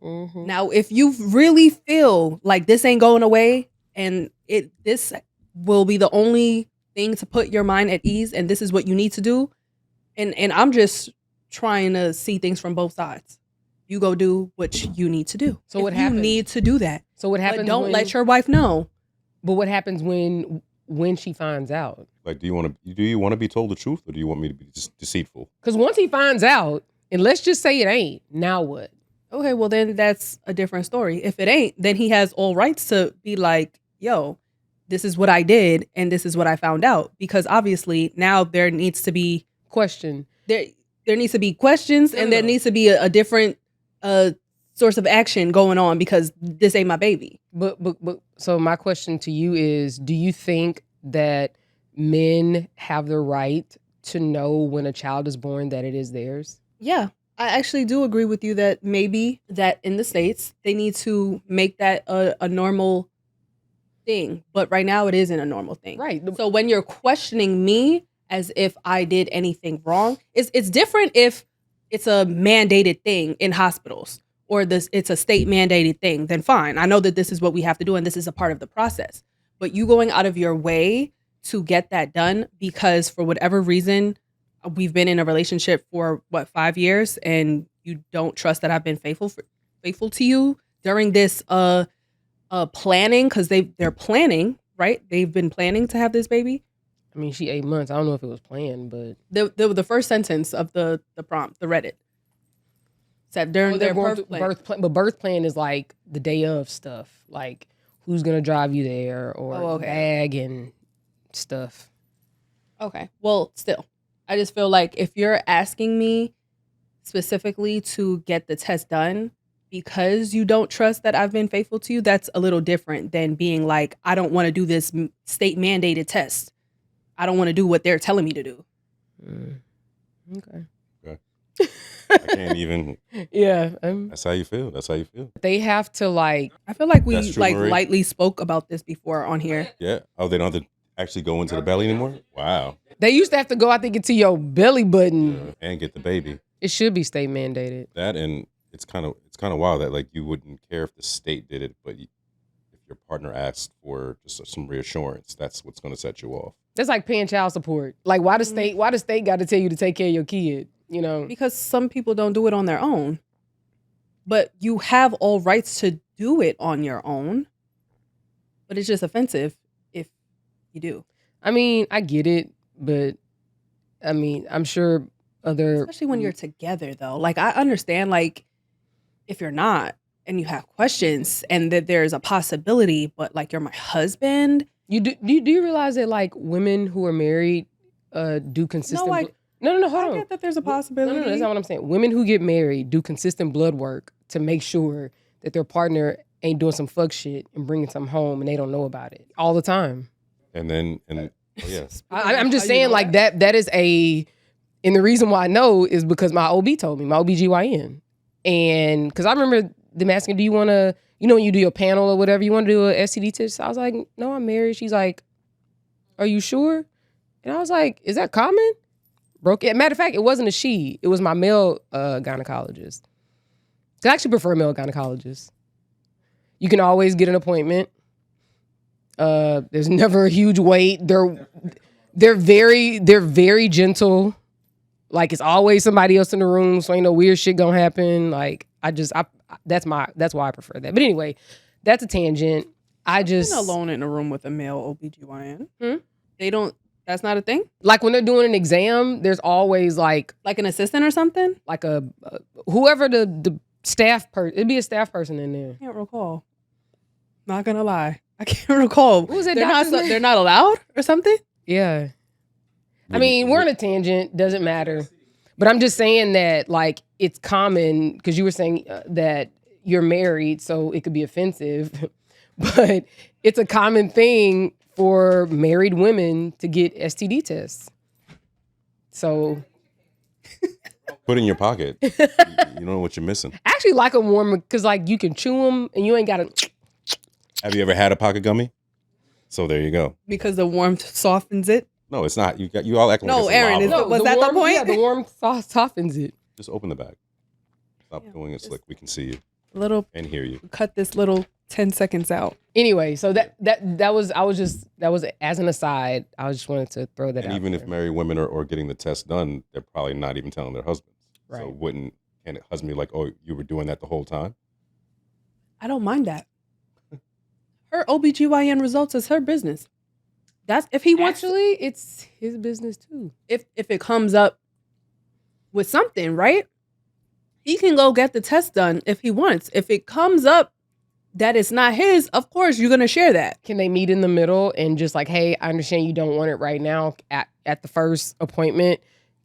Mm-hmm. Now, if you really feel like this ain't going away and this will be the only thing to put your mind at ease, and this is what you need to do, and I'm just trying to see things from both sides. You go do what you need to do. So what happens? You need to do that. So what happens? But don't let your wife know. But what happens when she finds out? Like, do you want to be told the truth, or do you want me to be deceitful? Because once he finds out, and let's just say it ain't, now what? Okay, well then that's a different story. If it ain't, then he has all rights to be like, yo, this is what I did and this is what I found out. Because obviously now there needs to be question. There needs to be questions, and there needs to be a different source of action going on because this ain't my baby. But so my question to you is, do you think that men have the right to know when a child is born that it is theirs? Yeah. I actually do agree with you that maybe that in the States, they need to make that a normal thing. But right now it isn't a normal thing. Right. So when you're questioning me as if I did anything wrong, it's different if it's a mandated thing in hospitals or it's a state mandated thing, then fine. I know that this is what we have to do and this is a part of the process. But you going out of your way to get that done because for whatever reason, we've been in a relationship for 5 years and you don't trust that I've been faithful to you during this planning, because they're planning, right? They've been planning to have this baby. I mean, she 8 months. I don't know if it was planned, but the first sentence of the prompt, the Reddit said during their birth plan. But birth plan is like the day of stuff, like who's gonna drive you there or bag and stuff. Okay, well, still. I just feel like if you're asking me specifically to get the test done because you don't trust that I've been faithful to you, that's a little different than being like, I don't want to do this state mandated test. I don't want to do what they're telling me to do. Okay. I can't even. Yeah. That's how you feel. They have to like. I feel like we That's true, Marie. lightly spoke about this before on here. Yeah. Oh, they don't have to actually go into the belly anymore? Wow. They used to have to go, I think, into your belly button. Yeah, and get the baby. It should be state mandated. That, and it's kind of wild that like you wouldn't care if the state did it, but if your partner asked for just some reassurance, that's what's going to set you off. That's like paying child support. Like why the state got to tell you to take care of your kid, you know? Because some people don't do it on their own. But you have all rights to do it on your own. But it's just offensive if you do. I mean, I get it, but I mean, I'm sure especially when you're together though. Like I understand like if you're not and you have questions and that there's a possibility, but like you're my husband. Do you realize that like women who are married do consistent No, hold on. I get that there's a possibility. No, that's not what I'm saying. Women who get married do consistent blood work to make sure that their partner ain't doing some fuck shit and bringing something home and they don't know about it all the time. And yeah. I'm just saying like that is and the reason why I know is because my OB told me, my OBGYN. And because I remember them asking, do you want to, when you do your panel or whatever, you want to do a STD test? I was like, no, I'm married. She's like, are you sure? And I was like, is that common? Matter of fact, it wasn't a she. It was my male gynecologist. I actually prefer male gynecologists. You can always get an appointment. There's never a huge wait. They're very gentle. Like it's always somebody else in the room, so ain't no weird shit gonna happen. Like that's why I prefer that. But anyway, that's a tangent. I've been alone in a room with a male OBGYN. They don't. That's not a thing? Like when they're doing an exam, there's always like an assistant or something? Like whoever the staff person, it'd be a staff person in there. I can't recall. Not gonna lie. I can't recall. What was it? They're not allowed or something? Yeah. I mean, we're on a tangent. Doesn't matter. But I'm just saying that like it's common because you were saying that you're married, so it could be offensive. But it's a common thing for married women to get STD tests. So put in your pocket. You don't know what you're missing. I actually like them warm because like you can chew them and you ain't got to. Have you ever had a pocket gummy? So there you go. Because the warmth softens it? No, it's not. You all act like it's Aaron, was that the point? Yeah, the warm softens it. Just open the bag. Stop doing it slick. We can see you and hear you. Cut this little 10 seconds out. Anyway, so that was as an aside. I just wanted to throw that out. And even if married women are getting the test done, they're probably not even telling their husbands. Right. So can a husband be like, oh, you were doing that the whole time? I don't mind that. Her OBGYN results is her business. That's if he wants. Actually, it's his business too. If it comes up with something, right? He can go get the test done if he wants. If it comes up that it's not his, of course you're gonna share that. Can they meet in the middle and just like, hey, I understand you don't want it right now at the first appointment.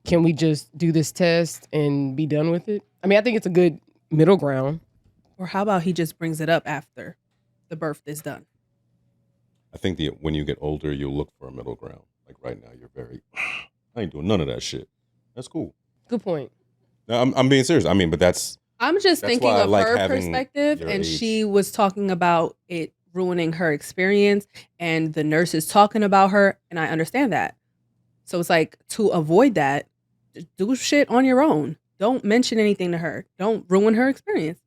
Can we just do this test and be done with it? I mean, I think it's a good middle ground. Or how about he just brings it up after the birth is done? I think when you get older, you'll look for a middle ground. Like right now, you're I ain't doing none of that shit. That's cool. Good point. No, I'm being serious. I mean, but I'm just thinking why I of like her having perspective, your and age. she was talking about it ruining her experience, and the nurse is talking about her, and I understand that. So it's like, to avoid that, just do shit on your own. Don't mention anything to her. Don't ruin her experience.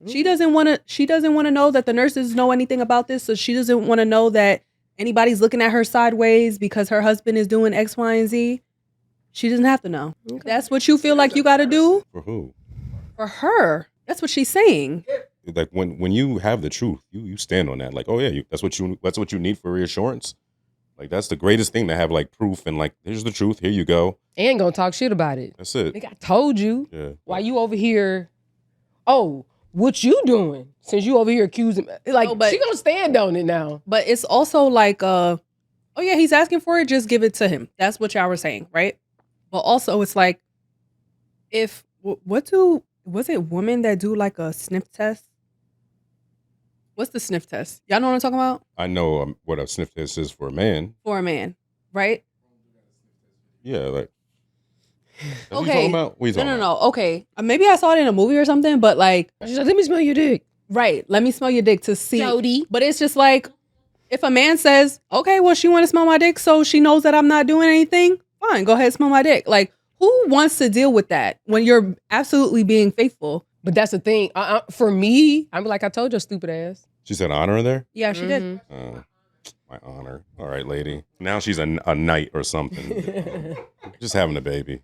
She doesn't want to know that the nurses know anything about this, so she doesn't want to know that anybody's looking at her sideways because her husband is doing X, Y, and Z. She doesn't have to know. Okay. That's what you feel like you got to do? For who? For her. That's what she's saying. Like when you have the truth, you stand on that. Like, oh yeah, that's what you need for reassurance. Like that's the greatest thing to have, like proof and like, here's the truth. Here you go. And gonna talk shit about it. That's it. Like I told you. Yeah. Why you over here? Oh, what you doing? Since you over here accusing, like she gonna stand on it now. But it's also like, oh yeah, he's asking for it. Just give it to him. That's what y'all were saying, right? But also, it's like, was it women that do like a sniff test? What's the sniff test? Y'all know what I'm talking about? I know what a sniff test is for a man. For a man, right? Yeah, like. Okay. What you talking about? What you talking about? No. Okay. Maybe I saw it in a movie or something, but like, she's like, let me smell your dick. Right. Let me smell your dick to see. Jody. But it's just like, if a man says, okay, well, she want to smell my dick, so she knows that I'm not doing anything, fine, go ahead, smell my dick. Like, who wants to deal with that when you're absolutely being faithful? But that's the thing. For me, I'm like, I told your stupid ass. She said honor there? Yeah, she did. My honor. All right, lady. Now she's a knight or something. Just having a baby.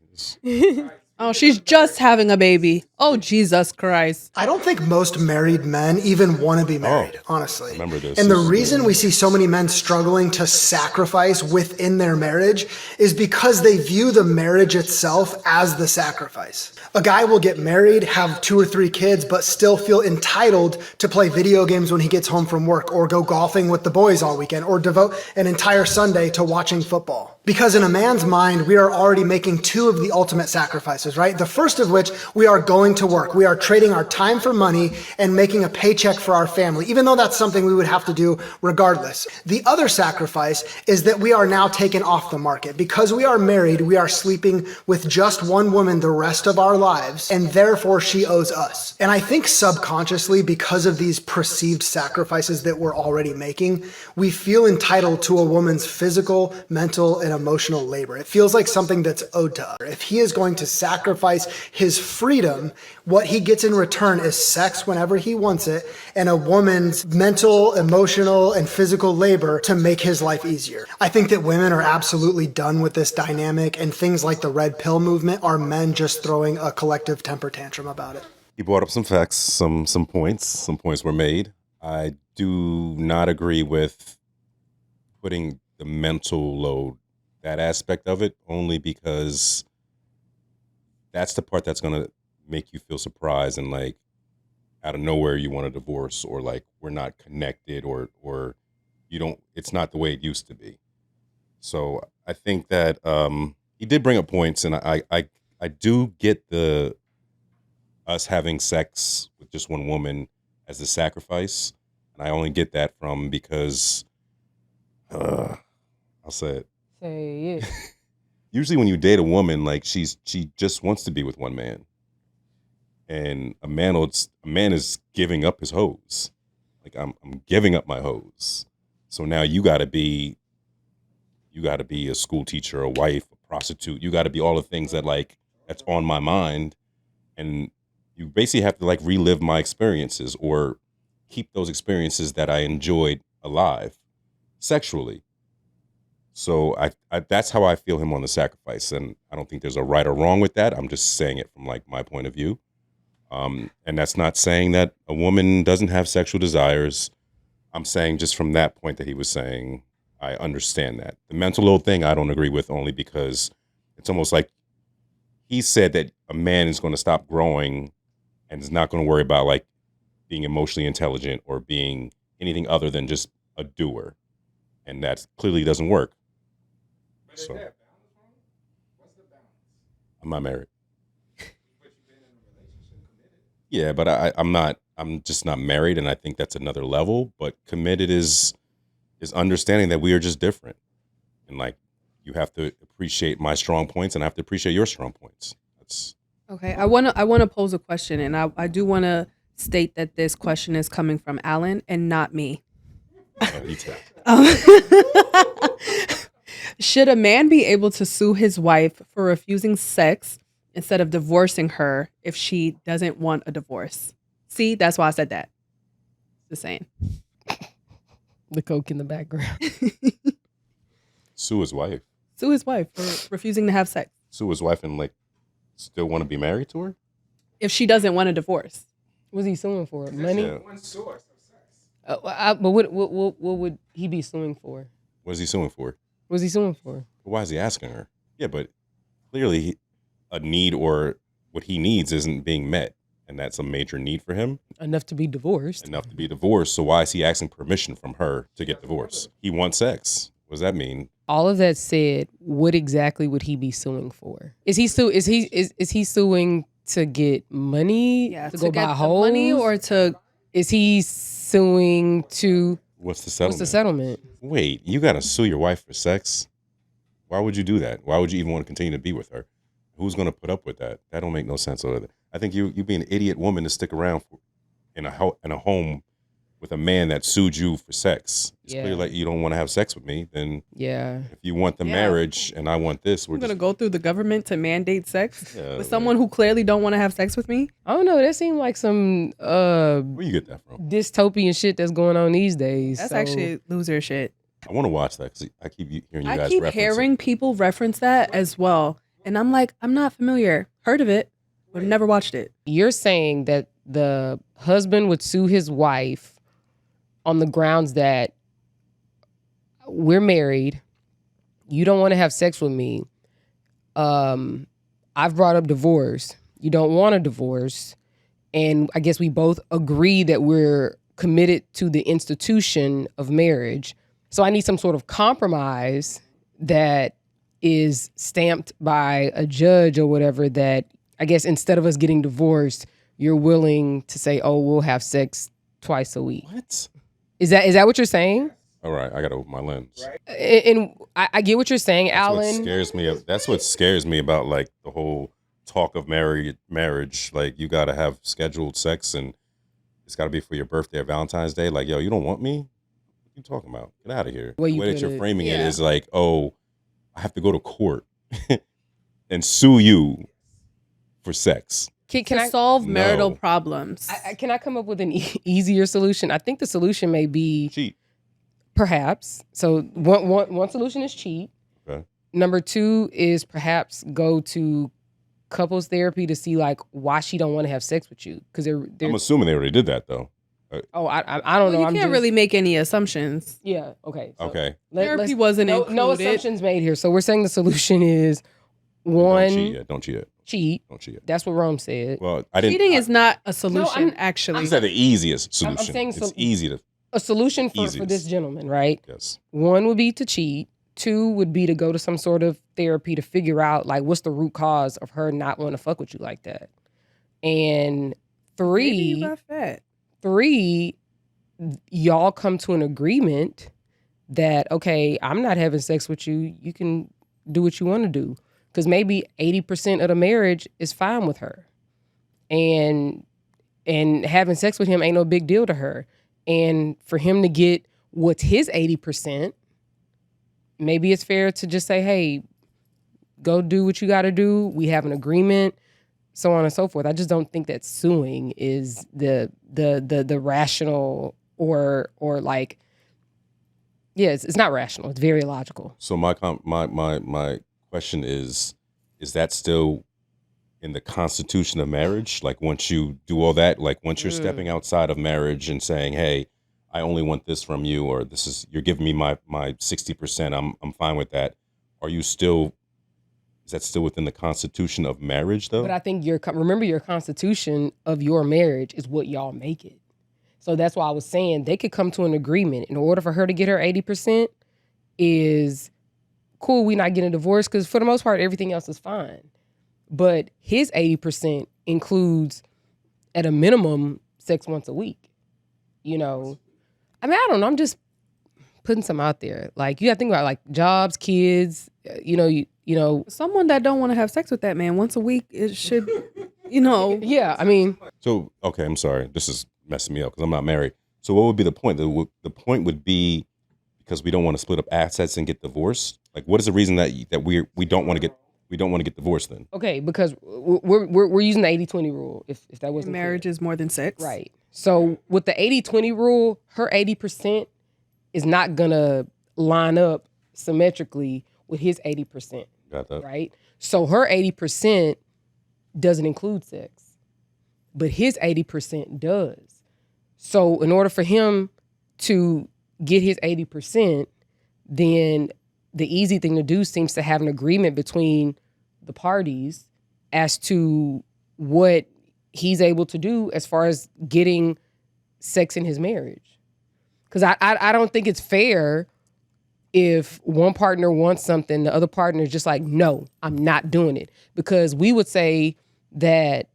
Oh, she's just having a baby. Oh, Jesus Christ. I don't think most married men even want to be married, honestly. I remember this. And the reason we see so many men struggling to sacrifice within their marriage is because they view the marriage itself as the sacrifice. A guy will get married, have 2 or 3 kids, but still feel entitled to play video games when he gets home from work, or go golfing with the boys all weekend, or devote an entire Sunday to watching football. Because in a man's mind, we are already making 2 of the ultimate sacrifices, right? The first of which, we are going to work. We are trading our time for money and making a paycheck for our family, even though that's something we would have to do regardless. The other sacrifice is that we are now taken off the market. Because we are married, we are sleeping with just one woman the rest of our lives, and therefore she owes us. And I think subconsciously, because of these perceived sacrifices that we're already making, we feel entitled to a woman's physical, mental, and emotional labor. It feels like something that's owed to us. If he is going to sacrifice his freedom, what he gets in return is sex whenever he wants it, and a woman's mental, emotional, and physical labor to make his life easier. I think that women are absolutely done with this dynamic, and things like the red pill movement are men just throwing a collective temper tantrum about it. He brought up some facts, some points. Some points were made. I do not agree with putting the mental load, that aspect of it, only because that's the part that's going to make you feel surprised and like out of nowhere you want a divorce, or like we're not connected, or you don't, it's not the way it used to be. So I think that he did bring up points, and I do get the us having sex with just one woman as a sacrifice, and I only get that from because I'll say it. Say it. Usually when you date a woman, like she just wants to be with one man. And a man is giving up his hose. Like I'm giving up my hose. So now you gotta be a school teacher, a wife, a prostitute. You gotta be all the things that like that's on my mind. And you basically have to like relive my experiences or keep those experiences that I enjoyed alive sexually. So I that's how I feel him on the sacrifice. And I don't think there's a right or wrong with that. I'm just saying it from like my point of view. And that's not saying that a woman doesn't have sexual desires. I'm saying just from that point that he was saying, I understand that. The mental load thing I don't agree with, only because it's almost like he said that a man is going to stop growing and is not going to worry about like being emotionally intelligent or being anything other than just a doer. And that clearly doesn't work. So I'm not married. Yeah, but I'm just not married, and I think that's another level. But committed is understanding that we are just different. And like you have to appreciate my strong points and I have to appreciate your strong points. That's Okay. I wanna pose a question, and I do wanna state that this question is coming from Alan and not me. Should a man be able to sue his wife for refusing sex instead of divorcing her if she doesn't want a divorce? See, that's why I said that. Just saying. The coke in the background. sue his wife. Sue his wife for refusing to have sex Sue his wife and like still want to be married to her? if she doesn't want a divorce. What's he suing for? Money? Yeah. One source of sex. But what would he be suing for? What is he suing for? What's he suing for? Why is he asking her? Yeah, but clearly a need or what he needs isn't being met. And that's a major need for him. Enough to be divorced. Enough to be divorced. So why is he asking permission from her to get divorced? He wants sex. What does that mean? All of that said, what exactly would he be suing for? Is he suing to get money? Yeah, to go get buy the hoes? money, or to is he suing to What's the settlement? What's the settlement? Wait, you got to sue your wife for sex? Why would you do that? Why would you even want to continue to be with her? Who's going to put up with that? That don't make no sense. I think you be an idiot woman to stick around in a home with a man that sued you for sex. It's clear like you don't want to have sex with me. Then if you want the marriage and I want this, we're going to go through the government to mandate sex Yeah, with someone who clearly don't want to have sex with me? I don't know. That seemed like some where you get that from? Dystopian shit that's going on these days. That's actually loser shit. I want to watch that because I keep hearing you guys I keep reference hearing people reference that as well. And I'm like, I'm not familiar. Heard of it, but never watched it. You're saying that the husband would sue his wife on the grounds that we're married, you don't want to have sex with me. I've brought up divorce. You don't want a divorce. And I guess we both agree that we're committed to the institution of marriage. So I need some sort of compromise that is stamped by a judge or whatever, that I guess instead of us getting divorced, you're willing to say, oh, we'll have sex twice a week. What? Is that what you're saying? All right, I got to open my lens. And I get what you're saying, Alan. That's what scares me about like the whole talk of marriage. Like you got to have scheduled sex and it's got to be for your birthday or Valentine's Day. Like, yo, you don't want me? What are you talking about? Get out of here. Well, the way that you're framing it is like, oh, I have to go to court and sue you for sex. Can I solve marital problems? Can I come up with an easier solution? I think the solution may be cheat. Perhaps. So one solution is cheat. Okay. Number two is perhaps go to couples therapy to see like why she don't want to have sex with you. Because I'm assuming they already did that though. I don't know. You can't really make any assumptions. Yeah. Okay. So okay. Therapy wasn't included. No assumptions made here. So we're saying the solution is one. Don't cheat it. Cheat. Don't cheat it. That's what Rome said. Well, I didn't. Cheating is not a solution, actually. Is that the easiest solution? I'm saying it's easy to. A solution for this gentleman, right? Yes. One would be to cheat. Two would be to go to some sort of therapy to figure out like what's the root cause of her not wanting to fuck with you like that. And three, y'all come to an agreement that, okay, I'm not having sex with you. You can do what you want to do. Because maybe 80% of the marriage is fine with her. And having sex with him ain't no big deal to her. And for him to get what's his 80%, maybe it's fair to just say, hey, go do what you got to do. We have an agreement, so on and so forth. I just don't think that suing is the rational or like, yeah, it's not rational. It's very illogical. So my question is that still in the constitution of marriage? Like once you do all that, like once you're stepping outside of marriage and saying, hey, I only want this from you, or this is, you're giving me my 60%. I'm fine with that. Is that still within the constitution of marriage though? But I think remember your constitution of your marriage is what y'all make it. So that's why I was saying they could come to an agreement. In order for her to get her 80% is cool, we not getting a divorce, because for the most part, everything else is fine. But his 80% includes, at a minimum, sex once a week. You know, I mean, I don't know. I'm just putting some out there. Like, you got to think about like jobs, kids. You know, someone that don't want to have sex with that man once a week, it should, Yeah, I mean. So, okay, I'm sorry. This is messing me up because I'm not married. So what would be the point? The point would be because we don't want to split up assets and get divorced. Like, what is the reason that we don't want to get divorced then? Okay, because we're using the 80-20 rule. If that wasn't marriage clear. is more than sex, right? So with the 80-20 rule, her 80% is not gonna line up symmetrically with his 80%. Got that? Right. So her 80% doesn't include sex, but his 80% does. So in order for him to get his 80%, then the easy thing to do seems to have an agreement between the parties as to what he's able to do as far as getting sex in his marriage. Because I don't think it's fair if one partner wants something, the other partner is just like, no, I'm not doing it. Because we would say that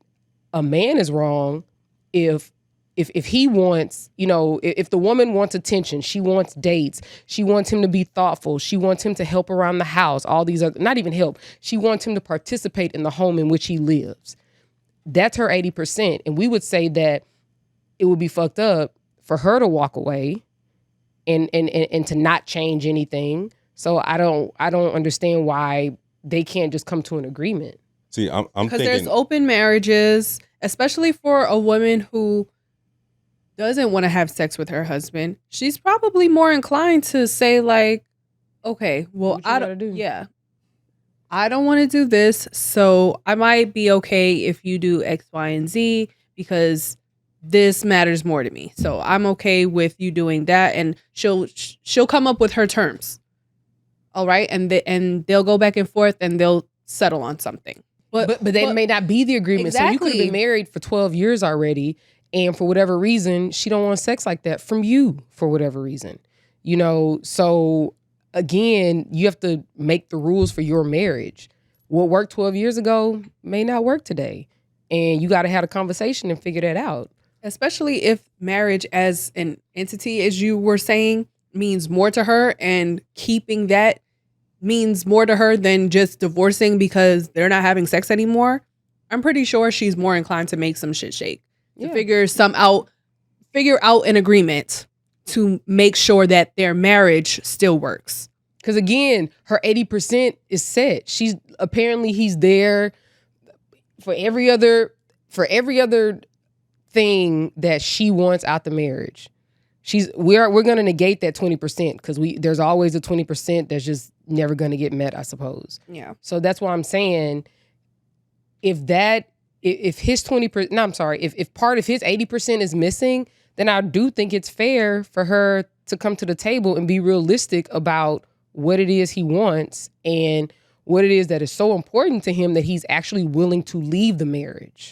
a man is wrong if he wants, if the woman wants attention, she wants dates, she wants him to be thoughtful, she wants him to help around the house, all these other, not even help, she wants him to participate in the home in which he lives. That's her 80%. And we would say that it would be fucked up for her to walk away and to not change anything. So I don't understand why they can't just come to an agreement. See, I'm because thinking there's open marriages, especially for a woman who doesn't want to have sex with her husband. She's probably more inclined to say like, okay, well, I don't want to do this, so I might be okay if you do X, Y, and Z because this matters more to me. So I'm okay with you doing that, and she'll come up with her terms. All right, and they'll go back and forth and they'll settle on something. But they may not be the agreement. Exactly. So you could have been married for 12 years already, and for whatever reason, she don't want sex like that from you for whatever reason. So again, you have to make the rules for your marriage. What worked 12 years ago may not work today. And you got to have a conversation and figure that out. Especially if marriage as an entity, as you were saying, means more to her, and keeping that means more to her than just divorcing because they're not having sex anymore. I'm pretty sure she's more inclined to make some shit shake. To figure out an agreement to make sure that their marriage still works. Because again, her 80% is set. He's there for every other thing that she wants out the marriage. We're gonna negate that 20% because there's always a 20% that's just never gonna get met, I suppose. Yeah. So that's why I'm saying if his 20%, no, I'm sorry, if part of his 80% is missing, then I do think it's fair for her to come to the table and be realistic about what it is he wants and what it is that is so important to him that he's actually willing to leave the marriage.